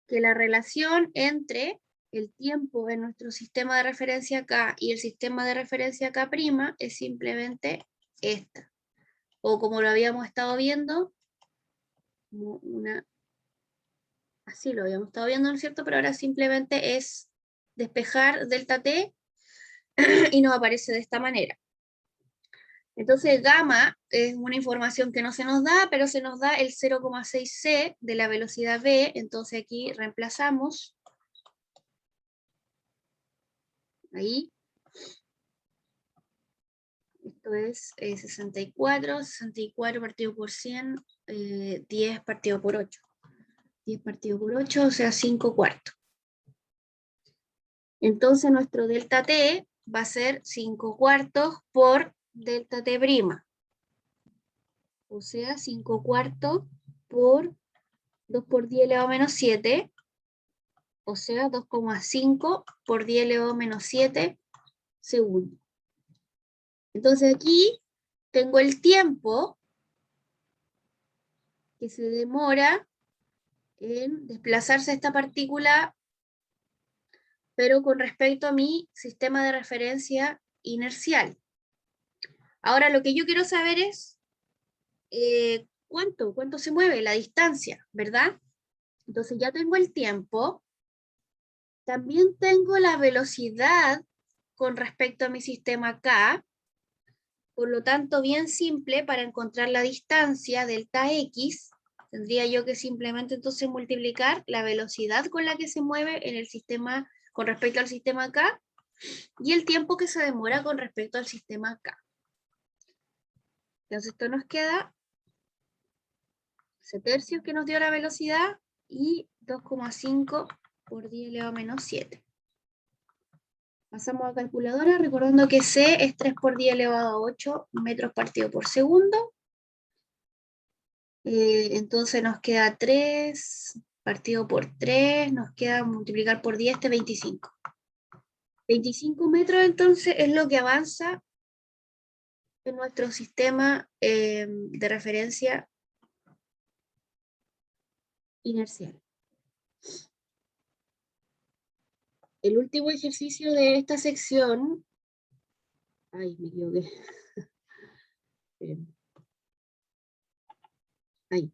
Speaker 1: que la relación entre el tiempo en nuestro sistema de referencia K y el sistema de referencia K' es simplemente esta. O como lo habíamos estado viendo, así lo habíamos estado viendo, ¿no es cierto? Pero ahora simplemente es despejar delta T y nos aparece de esta manera. Entonces gamma es una información que no se nos da, pero se nos da el 0,6C de la velocidad v, entonces aquí reemplazamos, ahí, esto es 64 partido por 100, 10 partido por 8. 10 partido por 8, o sea 5 cuartos. Entonces nuestro delta T va a ser 5 cuartos por delta T'. O sea, 5 cuartos por 2 por 10 elevado a menos 7. O sea, 2,5 por 10 elevado a menos 7 segundos. Entonces aquí tengo el tiempo que se demora en desplazarse esta partícula, pero con respecto a mi sistema de referencia inercial. Ahora lo que yo quiero saber es cuánto se mueve la distancia, ¿verdad? Entonces ya tengo el tiempo, también tengo la velocidad con respecto a mi sistema K, por lo tanto bien simple para encontrar la distancia delta X, tendría yo que simplemente entonces multiplicar la velocidad con la que se mueve en el sistema con respecto al sistema K y el tiempo que se demora con respecto al sistema K. Entonces esto nos queda C tercios que nos dio la velocidad y 2,5 por 10 elevado a menos 7. Pasamos a calculadora, recordando que C es 3 por 10 elevado a 8 metros partido por segundo. Entonces nos queda 3 partido por 3, nos queda multiplicar por 10, 25. 25 metros entonces es lo que avanza en nuestro sistema de referencia inercial. El último ejercicio de esta sección, ay, me equivoqué. Ahí.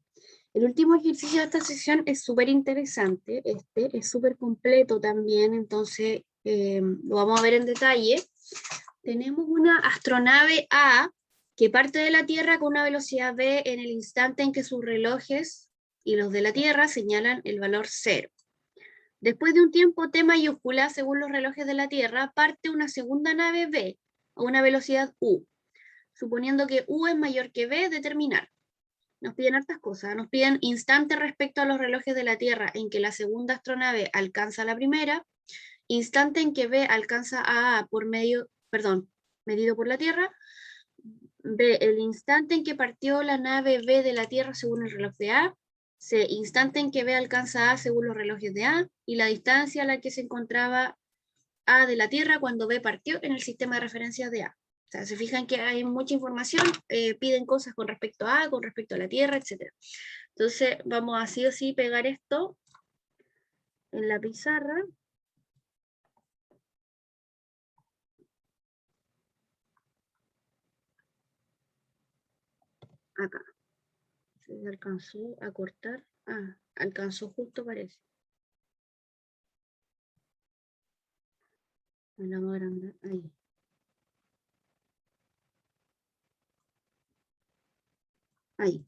Speaker 1: El último ejercicio de esta sesión es súper interesante, este es súper completo también, entonces lo vamos a ver en detalle. Tenemos una astronave A que parte de la Tierra con una velocidad v en el instante en que sus relojes y los de la Tierra señalan el valor 0. Después de un tiempo t mayúscula, según los relojes de la Tierra, parte una segunda nave B a una velocidad u. Suponiendo que u es mayor que v, determinar. Nos piden hartas cosas. Nos piden instante respecto a los relojes de la Tierra en que la segunda astronave alcanza a la primera, instante en que v alcanza a A por medido por la Tierra, B, el instante en que partió la nave B de la Tierra según el reloj de A, C, instante en que B alcanza A según los relojes de A, y la distancia a la que se encontraba A de la Tierra cuando B partió en el sistema de referencia de A. O sea, se fijan que hay mucha información, piden cosas con respecto a A, con respecto a la Tierra, etc. Entonces vamos a sí o sí pegar esto en la pizarra. Acá. Se alcanzó a cortar. Ah, alcanzó justo parece. La más grande, ahí. Ahí.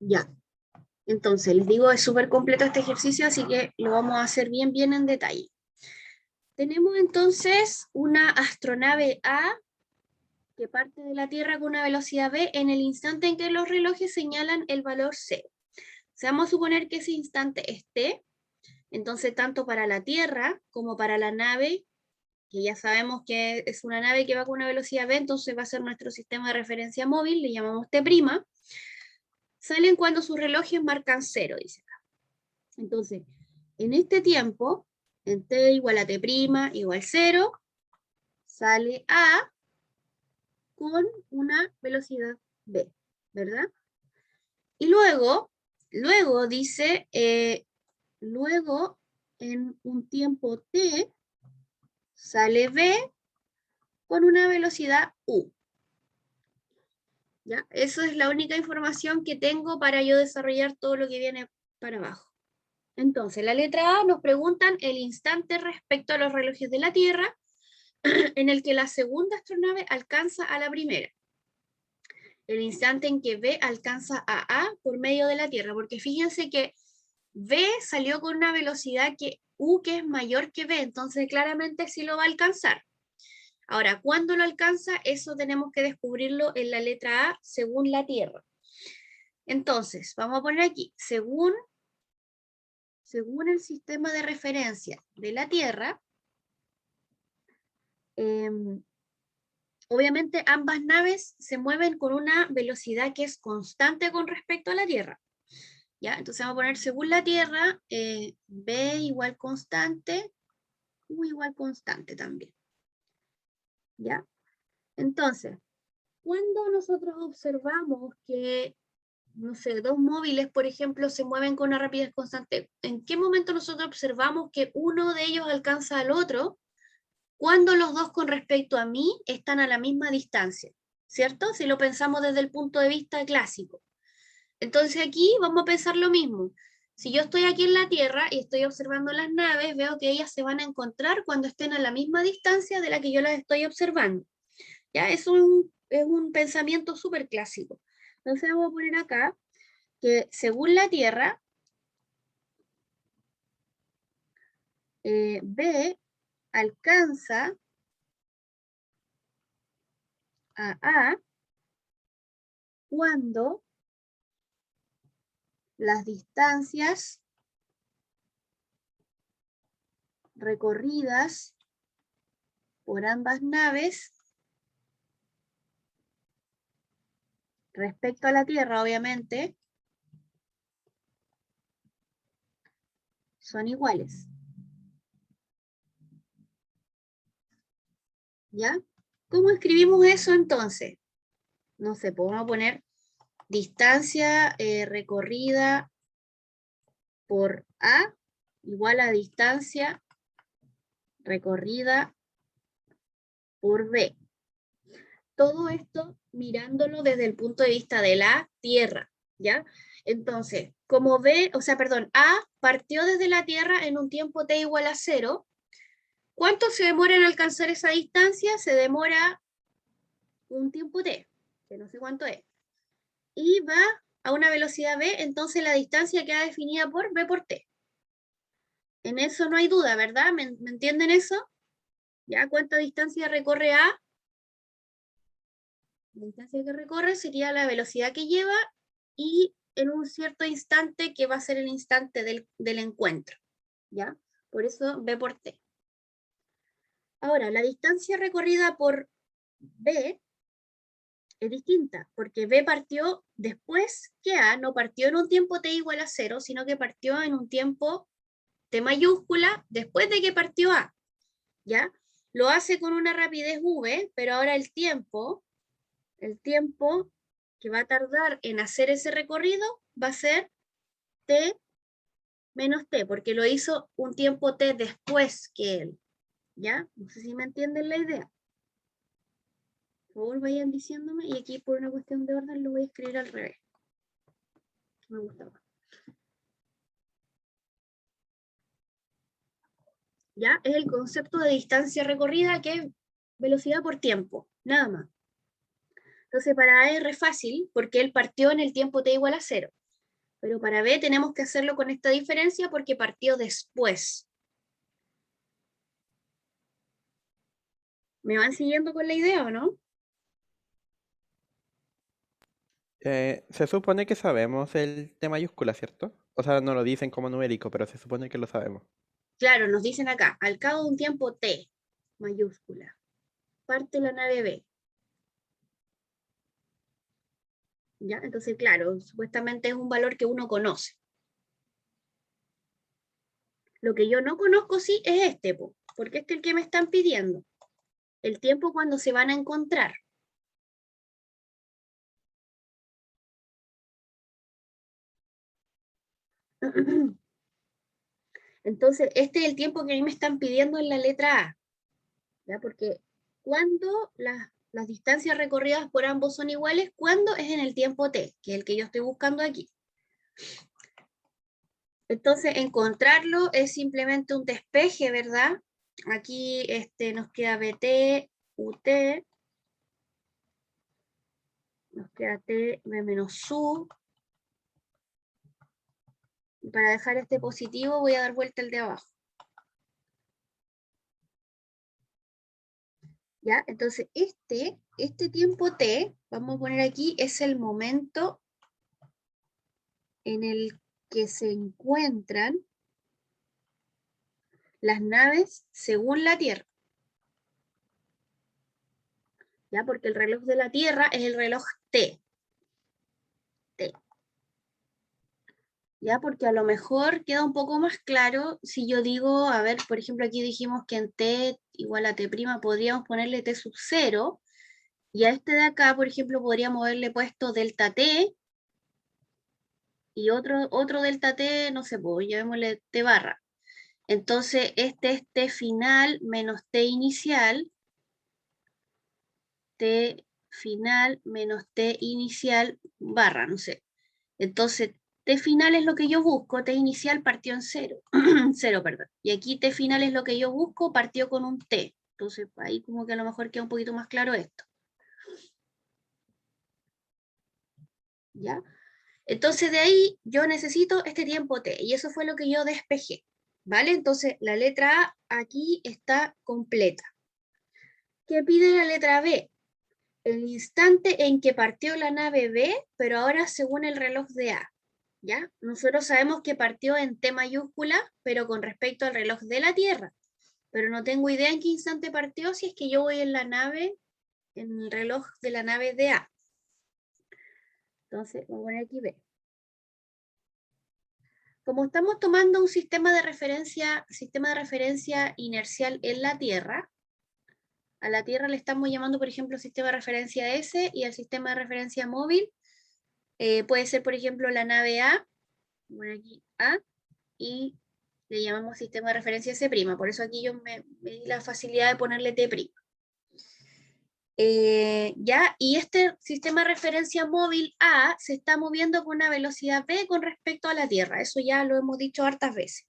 Speaker 1: Ya. Entonces, les digo, es súper completo este ejercicio, así que lo vamos a hacer bien en detalle. Tenemos entonces una astronave A que parte de la Tierra con una velocidad v en el instante en que los relojes señalan el valor 0. O sea, vamos a suponer que ese instante esté, entonces tanto para la Tierra como para la nave, que ya sabemos que es una nave que va con una velocidad v, entonces va a ser nuestro sistema de referencia móvil, le llamamos T', salen cuando sus relojes marcan 0, dice acá. Entonces, en este tiempo, en t igual a t' igual 0, sale A con una velocidad v, ¿verdad? Y luego dice, luego en un tiempo t, sale b con una velocidad u. ¿Ya? Eso es la única información que tengo para yo desarrollar todo lo que viene para abajo. Entonces, la letra A nos preguntan el instante respecto a los relojes de la Tierra en el que la segunda astronave alcanza a la primera. El instante en que B alcanza a A por medio de la Tierra, porque fíjense que B salió con una velocidad que U que es mayor que B, entonces claramente sí lo va a alcanzar. Ahora, ¿cuándo lo alcanza? Eso tenemos que descubrirlo en la letra A según la Tierra. Entonces, vamos a poner aquí, según el sistema de referencia de la Tierra, obviamente ambas naves se mueven con una velocidad que es constante con respecto a la Tierra. ¿Ya? Entonces vamos a poner según la Tierra, B igual constante, U igual constante también. ¿Ya? Entonces, cuando nosotros observamos que, no sé, dos móviles, por ejemplo, se mueven con una rapidez constante, ¿en qué momento nosotros observamos que uno de ellos alcanza al otro? Cuando los dos con respecto a mí están a la misma distancia, ¿cierto? Si lo pensamos desde el punto de vista clásico. Entonces aquí vamos a pensar lo mismo. Si yo estoy aquí en la Tierra y estoy observando las naves, veo que ellas se van a encontrar cuando estén a la misma distancia de la que yo las estoy observando. ¿Ya? Es un pensamiento súper clásico. Entonces vamos a poner acá que según la Tierra, B alcanza a A cuando las distancias recorridas por ambas naves respecto a la Tierra, obviamente, son iguales. ¿Ya? ¿Cómo escribimos eso entonces? No sé, podemos poner distancia recorrida por A igual a distancia recorrida por B. todo esto mirándolo desde el punto de vista de la Tierra, ¿ya? Entonces, como ve, o sea, perdón, A partió desde la Tierra en un tiempo t igual a 0. ¿Cuánto se demora en alcanzar esa distancia? Se demora un tiempo t, que no sé cuánto es. Y va a una velocidad v, entonces la distancia queda definida por v por t. En eso no hay duda, ¿verdad? ¿Me entienden eso? ¿Ya? ¿Cuánta distancia recorre A? La distancia que recorre sería la velocidad que lleva y en un cierto instante que va a ser el instante del encuentro, ¿ya? Por eso v por t. Ahora, la distancia recorrida por b es distinta, porque b partió después que a, no partió en un tiempo t igual a 0, sino que partió en un tiempo t mayúscula después de que partió a, ¿ya? Lo hace con una rapidez v, pero ahora el tiempo que va a tardar en hacer ese recorrido va a ser t menos t, porque lo hizo un tiempo t después que él, ¿ya? No sé si me entienden la idea. Por favor, vayan diciéndome, y aquí por una cuestión de orden lo voy a escribir al revés. Me gusta más. ¿Ya? Es el concepto de distancia recorrida, que es velocidad por tiempo, nada más. Entonces para A es re fácil, porque él partió en el tiempo t igual a 0. Pero para B tenemos que hacerlo con esta diferencia porque partió después. ¿Me van siguiendo con la idea o no?
Speaker 2: Se supone que sabemos el T mayúscula, ¿cierto? O sea, no lo dicen como numérico, pero se supone que lo sabemos.
Speaker 1: Claro, nos dicen acá, al cabo de un tiempo t, mayúscula, parte la nave B. ¿Ya? Entonces, claro, supuestamente es un valor que uno conoce. Lo que yo no conozco sí es este, porque este es el que me están pidiendo. El tiempo cuando se van a encontrar. Entonces, este es el tiempo que a mí me están pidiendo en la letra A, ¿ya? Porque cuando las distancias recorridas por ambos son iguales, cuando es en el tiempo t, que es el que yo estoy buscando aquí. Entonces, encontrarlo es simplemente un despeje, ¿verdad? Aquí nos queda BT, UT, nos queda T, B menos U. Y para dejar este positivo voy a dar vuelta el de abajo. ¿Ya? Entonces, este tiempo T, vamos a poner aquí, es el momento en el que se encuentran las naves según la Tierra. ¿Ya? Porque el reloj de la Tierra es el reloj T. ¿Ya? Porque a lo mejor queda un poco más claro si yo digo, a ver, por ejemplo, aquí dijimos que en t igual a t' podríamos ponerle t sub 0, y a este de acá, por ejemplo, podríamos haberle puesto delta t, y otro delta t, no sé, pues llamémosle t barra. Entonces, este es t final menos t inicial menos t inicial barra, no sé. Entonces, t final es lo que yo busco, t inicial partió en 0, 0, perdón. Y aquí t final es lo que yo busco, partió con un t. Entonces, ahí como que a lo mejor queda un poquito más claro esto. ¿Ya? Entonces, de ahí yo necesito este tiempo t, y eso fue lo que yo despejé. ¿Vale? Entonces, la letra A aquí está completa. ¿Qué pide la letra B? El instante en que partió la nave B, pero ahora según el reloj de A. ¿Ya? Nosotros sabemos que partió en T mayúscula, pero con respecto al reloj de la Tierra. Pero no tengo idea en qué instante partió si es que yo voy en la nave, en el reloj de la nave de A. Entonces, voy a poner aquí B. Como estamos tomando un sistema de referencia inercial en la Tierra, a la Tierra le estamos llamando, por ejemplo, sistema de referencia S, y al sistema de referencia móvil puede ser, por ejemplo, la nave A, bueno, aquí A, y le llamamos sistema de referencia S', por eso aquí yo me di la facilidad de ponerle T'. ¿Ya? Y este sistema de referencia móvil A se está moviendo con una velocidad V con respecto a la Tierra. Eso ya lo hemos dicho hartas veces.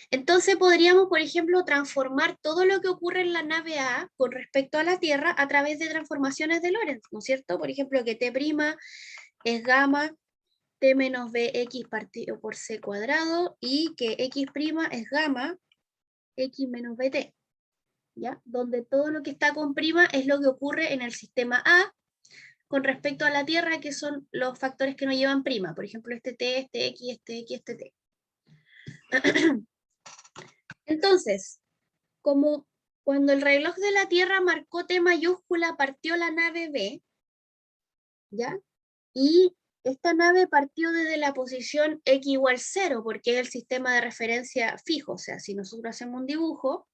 Speaker 1: Entonces podríamos, por ejemplo, transformar todo lo que ocurre en la nave A con respecto a la Tierra a través de transformaciones de Lorentz, ¿no es cierto? Por ejemplo, que T' es gamma T menos Bx partido por C cuadrado y que X' es gamma X menos Bt. ¿Ya? Donde todo lo que está con prima es lo que ocurre en el sistema A con respecto a la Tierra, que son los factores que no llevan prima. Por ejemplo, este T, este X, este X, este T. Entonces, como cuando el reloj de la Tierra marcó T mayúscula, partió la nave B, ¿ya? Y esta nave partió desde la posición X igual 0, porque es el sistema de referencia fijo. O sea, si nosotros hacemos un dibujo,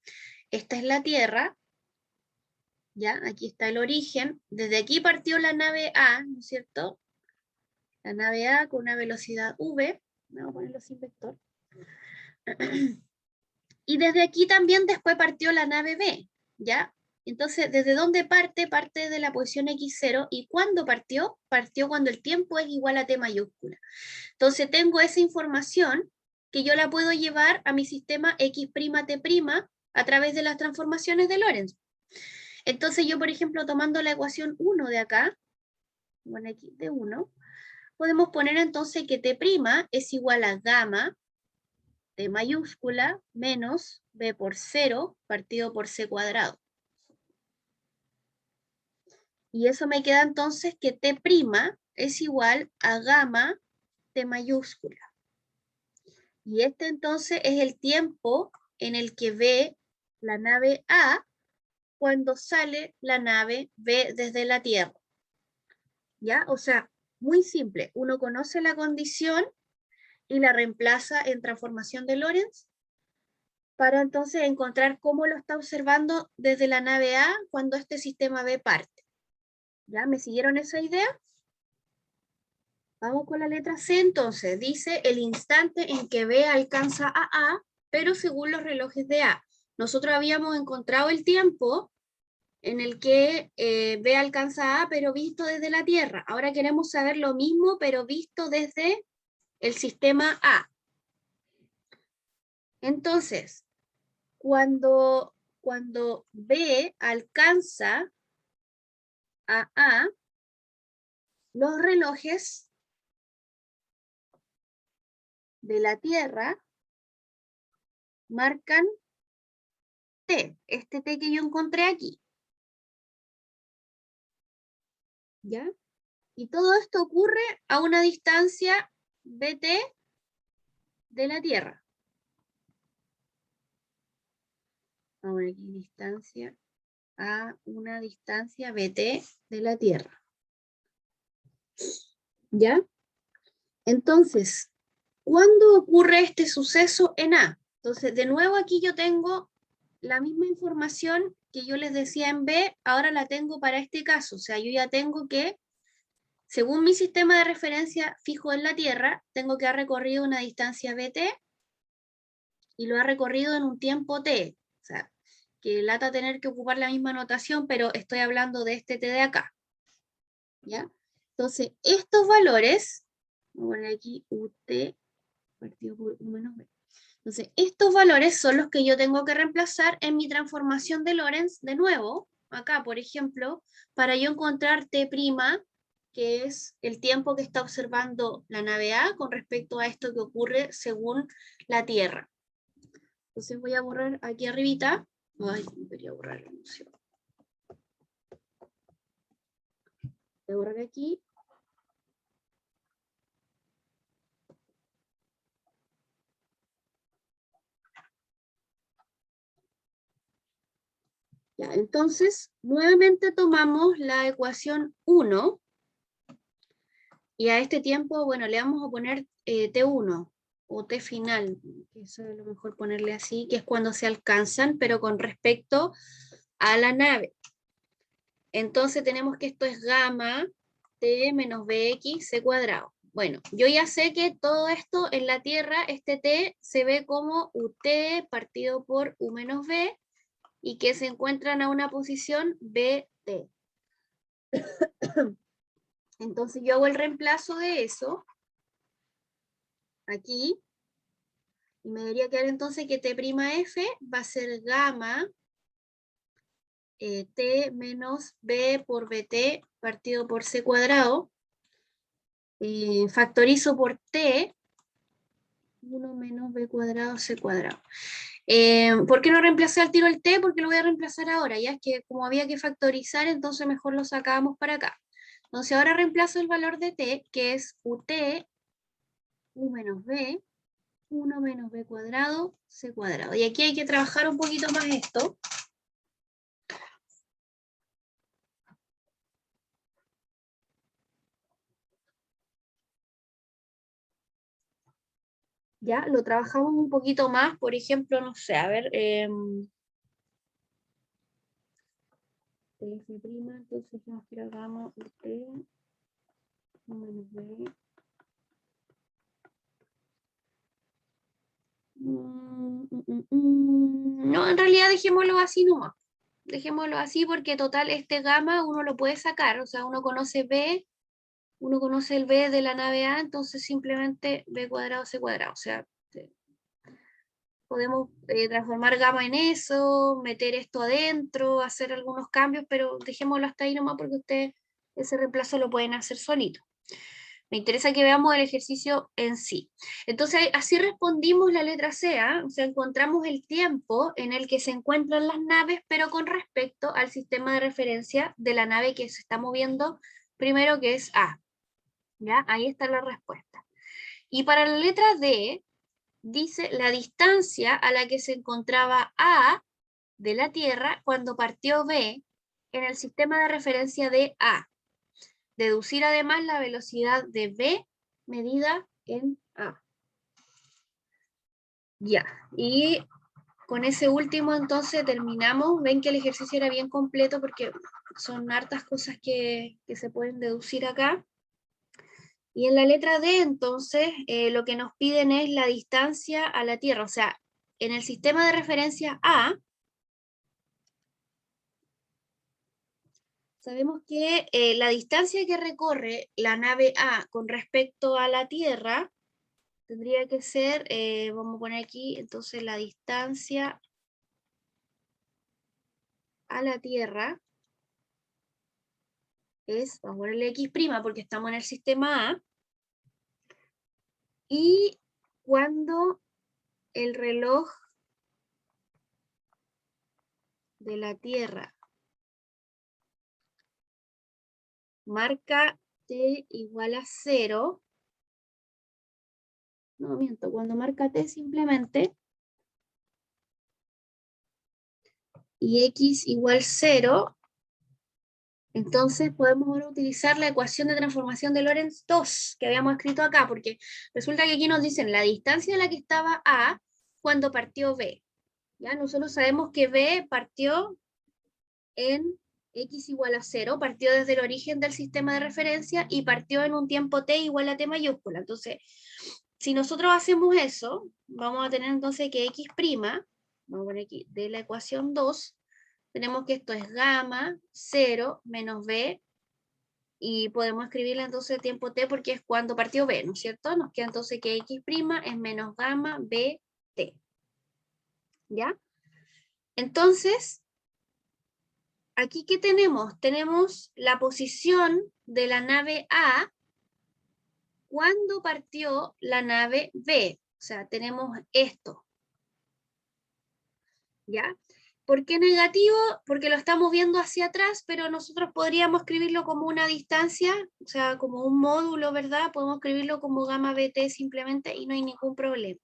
Speaker 1: esta es la Tierra, ¿ya? Aquí está el origen. Desde aquí partió la nave A, ¿no es cierto? La nave A con una velocidad V. Vamos a ponerlo sin vector. Y desde aquí también después partió la nave B, ¿ya? Entonces, ¿desde dónde parte? Parte de la posición X0. ¿Y cuándo partió? Partió cuando el tiempo es igual a T mayúscula. Entonces, tengo esa información que yo la puedo llevar a mi sistema X', T' a través de las transformaciones de Lorentz. Entonces, yo, por ejemplo, tomando la ecuación 1 de acá, con X de 1, podemos poner entonces que T' es igual a gamma T mayúscula menos B por 0 partido por C cuadrado. Y eso me queda entonces que T' es igual a gamma T mayúscula. Y este entonces es el tiempo en el que ve la nave A cuando sale la nave B desde la Tierra. ¿Ya? O sea, muy simple. Uno conoce la condición y la reemplaza en transformación de Lorentz para entonces encontrar cómo lo está observando desde la nave A cuando este sistema B parte. ¿Ya? ¿Me siguieron esa idea? Vamos con la letra C entonces. Dice el instante en que B alcanza a A, pero según los relojes de A. Nosotros habíamos encontrado el tiempo en el que B alcanza a A, pero visto desde la Tierra. Ahora queremos saber lo mismo, pero visto desde el sistema A. Entonces, cuando B alcanza a A, los relojes de la Tierra marcan T, este T que yo encontré aquí. ¿Ya? Y todo esto ocurre a una distancia BT de la Tierra. Vamos a ver aquí, distancia a una distancia BT de la Tierra. ¿Ya? Entonces, ¿cuándo ocurre este suceso en A? Entonces, de nuevo aquí yo tengo la misma información que yo les decía en B, ahora la tengo para este caso. O sea, yo ya tengo que, según mi sistema de referencia fijo en la Tierra, tengo que haber recorrido una distancia BT y lo ha recorrido en un tiempo T. O sea, que lata tener que ocupar la misma notación, pero estoy hablando de este T de acá. ¿Ya? Entonces, estos valores, voy a poner aquí UT partido por U menos B. Entonces, estos valores son los que yo tengo que reemplazar en mi transformación de Lorentz, de nuevo, acá, por ejemplo, para yo encontrar T', que es el tiempo que está observando la nave A con respecto a esto que ocurre según la Tierra. Entonces voy a borrar aquí arribita. Ay, debería borrar la emoción. Voy a borrar aquí. Ya, entonces, nuevamente tomamos la ecuación 1 y a este tiempo, bueno, le vamos a poner T1 o T final, que eso es lo mejor ponerle así, que es cuando se alcanzan, pero con respecto a la nave. Entonces tenemos que esto es gamma T menos Bx C cuadrado. Bueno, yo ya sé que todo esto en la Tierra, este T se ve como UT partido por U menos B, y que se encuentran a una posición BT. Entonces yo hago el reemplazo de eso aquí, y me debería quedar entonces que T'F va a ser gamma T menos B por BT partido por C cuadrado. Factorizo por T, 1 menos B cuadrado C cuadrado. ¿Por qué no reemplacé al tiro el T? Porque lo voy a reemplazar ahora, ya es que como había que factorizar, entonces mejor lo sacábamos para acá. Entonces ahora reemplazo el valor de T, que es UT, U menos B, 1 menos B cuadrado, C cuadrado. Y aquí hay que trabajar un poquito más esto. Ya, lo trabajamos un poquito más, por ejemplo, no sé, a ver, TF', entonces nos que hagamos UT, U menos B. No, en realidad dejémoslo así nomás. Dejémoslo así porque total este gamma uno lo puede sacar, o sea, uno conoce B, uno conoce el B de la nave A, entonces simplemente B cuadrado C cuadrado, o sea, podemos transformar gamma en eso, meter esto adentro, hacer algunos cambios, pero dejémoslo hasta ahí nomás porque ustedes ese reemplazo lo pueden hacer solito. Me interesa que veamos el ejercicio en sí. Entonces, así respondimos la letra C, ¿eh? O sea, encontramos el tiempo en el que se encuentran las naves, pero con respecto al sistema de referencia de la nave que se está moviendo primero, que es A. ¿Ya? Ahí está la respuesta. Y para la letra D, dice la distancia a la que se encontraba A de la Tierra cuando partió B en el sistema de referencia de A. Deducir además la velocidad de B medida en A. Ya, y con ese último entonces terminamos. Ven que el ejercicio era bien completo porque son hartas cosas que se pueden deducir acá. Y en la letra D entonces lo que nos piden es la distancia a la Tierra. O sea, en el sistema de referencia A, sabemos que la distancia que recorre la nave A con respecto a la Tierra tendría que ser, vamos a poner aquí, entonces la distancia a la Tierra es, vamos a ponerle X' porque estamos en el sistema A, y cuando el reloj de la Tierra marca T igual a 0, no miento, cuando marca T simplemente, y X igual 0, entonces podemos ahora utilizar la ecuación de transformación de Lorentz 2 que habíamos escrito acá, porque resulta que aquí nos dicen la distancia a la que estaba A cuando partió B. ¿Ya? Nosotros sabemos que B partió en X igual a 0, partió desde el origen del sistema de referencia y partió en un tiempo T igual a T mayúscula. Entonces, si nosotros hacemos eso, vamos a tener entonces que X', vamos a poner aquí, de la ecuación 2, tenemos que esto es gamma 0 menos B, y podemos escribirle entonces tiempo T porque es cuando partió B, ¿no es cierto? Nos queda entonces que X' es menos gamma BT. ¿Ya? Entonces, aquí ¿qué tenemos? Tenemos la posición de la nave A cuando partió la nave B. O sea, tenemos esto. ¿Ya? ¿Por qué negativo? Porque lo estamos viendo hacia atrás, pero nosotros podríamos escribirlo como una distancia, o sea, como un módulo, ¿verdad? Podemos escribirlo como gamma BT simplemente y no hay ningún problema.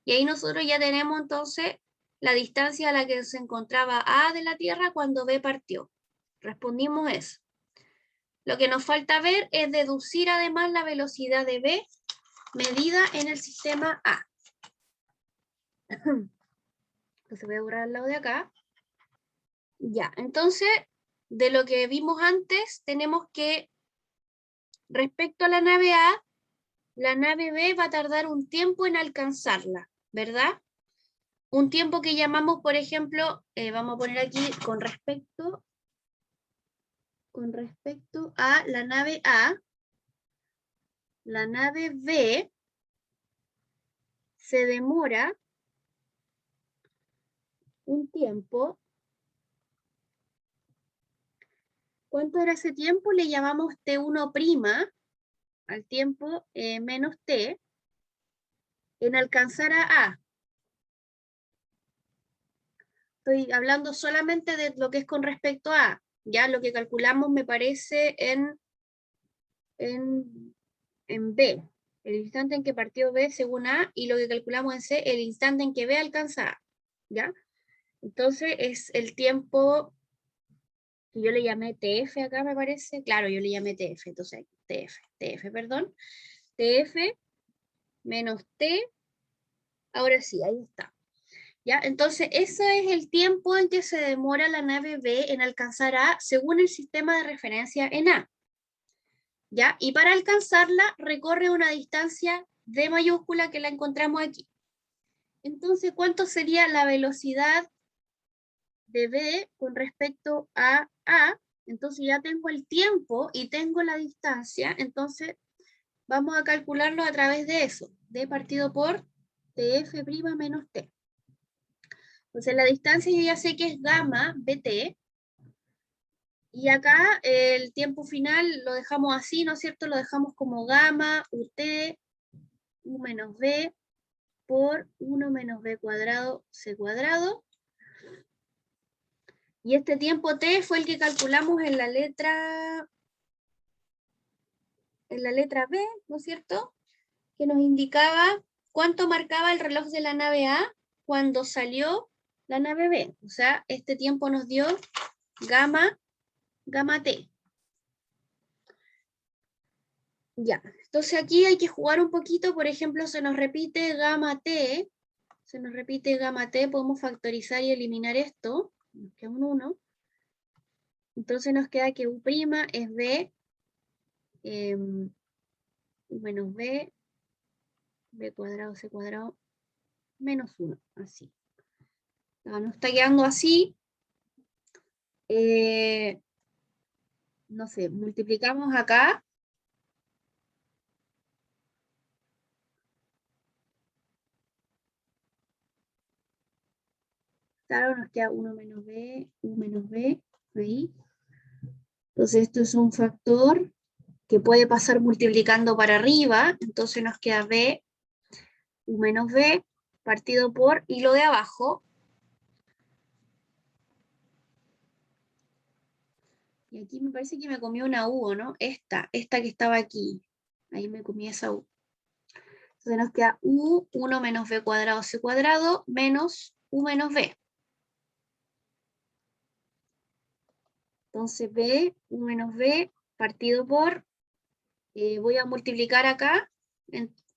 Speaker 1: Y ahí nosotros ya tenemos entonces la distancia a la que se encontraba A de la Tierra cuando B partió. Respondimos eso. Lo que nos falta ver es deducir además la velocidad de B medida en el sistema A. Entonces voy a borrar al lado de acá. Ya, entonces, de lo que vimos antes, tenemos que, respecto a la nave A, la nave B va a tardar un tiempo en alcanzarla, ¿verdad? Un tiempo que llamamos, por ejemplo, vamos a poner aquí con respecto con respecto a la nave A, la nave B se demora un tiempo. ¿Cuánto era ese tiempo? Le llamamos T1' al tiempo menos T en alcanzar a A. Estoy hablando solamente de lo que es con respecto a A. Ya lo que calculamos me parece en B. El instante en que partió B según A, y lo que calculamos en C, el instante en que B alcanza A. ¿Ya? Entonces es el tiempo que yo le llamé TF acá, me parece. Claro, yo le llamé TF, entonces TF, perdón. TF menos T, ahora sí, ahí está. ¿Ya? Entonces, ese es el tiempo en que se demora la nave B en alcanzar A según el sistema de referencia en A. ¿Ya? Y para alcanzarla recorre una distancia D mayúscula que la encontramos aquí. Entonces, ¿cuánto sería la velocidad de B con respecto a A? Entonces ya tengo el tiempo y tengo la distancia, entonces vamos a calcularlo a través de eso, D partido por TF' menos T. Entonces la distancia yo ya sé que es gamma BT, y acá el tiempo final lo dejamos así, ¿no es cierto? Lo dejamos como gamma UT U menos B por 1 menos B cuadrado C cuadrado. Y este tiempo T fue el que calculamos en la letra B, ¿no es cierto? Que nos indicaba cuánto marcaba el reloj de la nave A cuando salió la nave B. O sea, este tiempo nos dio gamma T. Ya, entonces aquí hay que jugar un poquito, por ejemplo, se nos repite gamma T, podemos factorizar y eliminar esto, nos queda un 1. Entonces nos queda que U' es B, U menos B, B cuadrado, C cuadrado, menos 1, así. Nos está quedando así. No sé, multiplicamos acá. Claro, nos queda 1 menos B, U menos B, ahí. Entonces esto es un factor que puede pasar multiplicando para arriba, entonces nos queda B, U menos B, partido por, y lo de abajo. Y aquí me parece que me comí una U, ¿no? Esta que estaba aquí. Ahí me comí esa U. Entonces nos queda U, 1 menos B cuadrado C cuadrado, menos U menos B. Entonces B, U menos B, partido por, voy a multiplicar acá,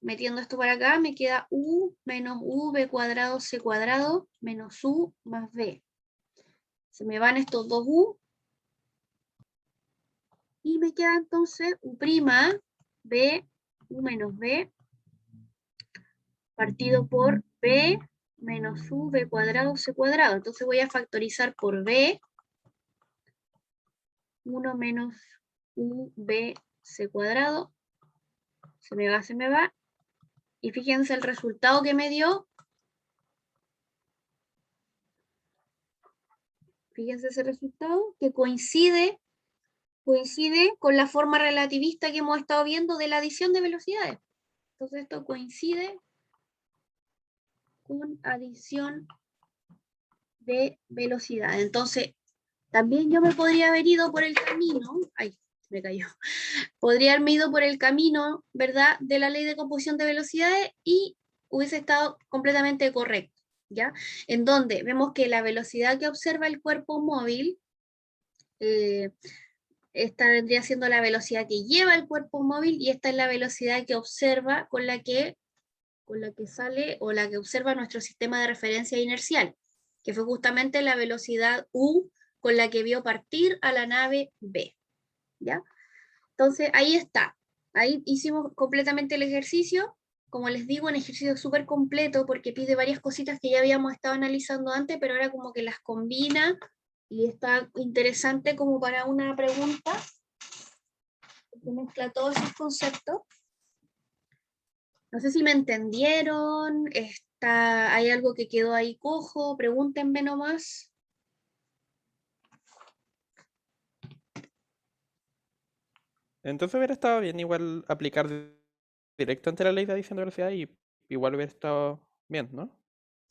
Speaker 1: metiendo esto para acá, me queda U menos U, B cuadrado, C cuadrado, menos U más B. Se me van estos dos U, y me queda entonces U', B, U menos B, partido por B menos U, B cuadrado, C cuadrado. Entonces voy a factorizar por B, 1 menos U, B, C cuadrado, se me va, y fíjense el resultado que me dio. Fíjense ese resultado, que coincide con la forma relativista que hemos estado viendo de la adición de velocidades. Entonces esto coincide con adición de velocidad. Entonces, también yo me podría haber ido por el camino, ay, me cayó, podría haberme ido por el camino, ¿verdad?, de la ley de composición de velocidades y hubiese estado completamente correcto, ¿ya? En donde vemos que la velocidad que observa el cuerpo móvil, esta vendría siendo la velocidad que lleva el cuerpo móvil, y esta es la velocidad que observa con la que sale, o la que observa nuestro sistema de referencia inercial, que fue justamente la velocidad U con la que vio partir a la nave B, ¿ya? Entonces ahí está, ahí hicimos completamente el ejercicio. Como les digo, un ejercicio súper completo porque pide varias cositas que ya habíamos estado analizando antes, pero ahora como que las combina Y está interesante como para una pregunta, que mezcla todos esos conceptos. No sé si me entendieron, hay algo que quedó ahí cojo, pregúntenme nomás.
Speaker 2: Entonces hubiera estado bien igual aplicar directo ante la ley de adición de velocidad y igual hubiera estado bien, ¿no?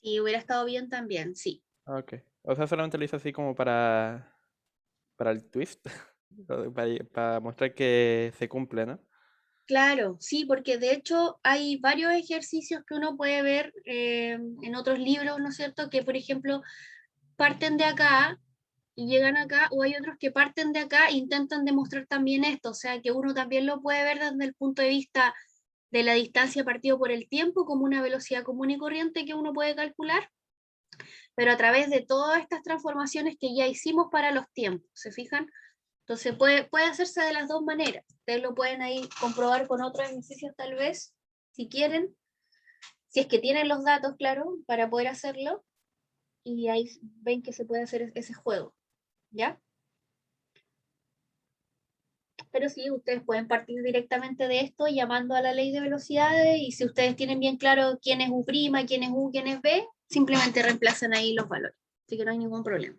Speaker 1: Y hubiera estado bien también, sí.
Speaker 2: Ah, ok. O sea, solamente lo hice así como para el twist, para mostrar que se cumple, ¿no?
Speaker 1: Claro, sí, porque de hecho hay varios ejercicios que uno puede ver en otros libros, ¿no es cierto? Que, por ejemplo, parten de acá y llegan acá, o hay otros que parten de acá e intentan demostrar también esto, o sea, que uno también lo puede ver desde el punto de vista de la distancia partido por el tiempo como una velocidad común y corriente que uno puede calcular, pero a través de todas estas transformaciones que ya hicimos para los tiempos, ¿se fijan? Entonces puede hacerse de las dos maneras. Ustedes lo pueden ahí comprobar con otros ejercicios tal vez, si quieren, si es que tienen los datos, claro, para poder hacerlo, y ahí ven que se puede hacer ese juego, ¿ya? Pero sí, ustedes pueden partir directamente de esto llamando a la ley de velocidades, y si ustedes tienen bien claro quién es U', quién es U, quién es B, simplemente reemplazan ahí los valores. Así que no hay ningún problema.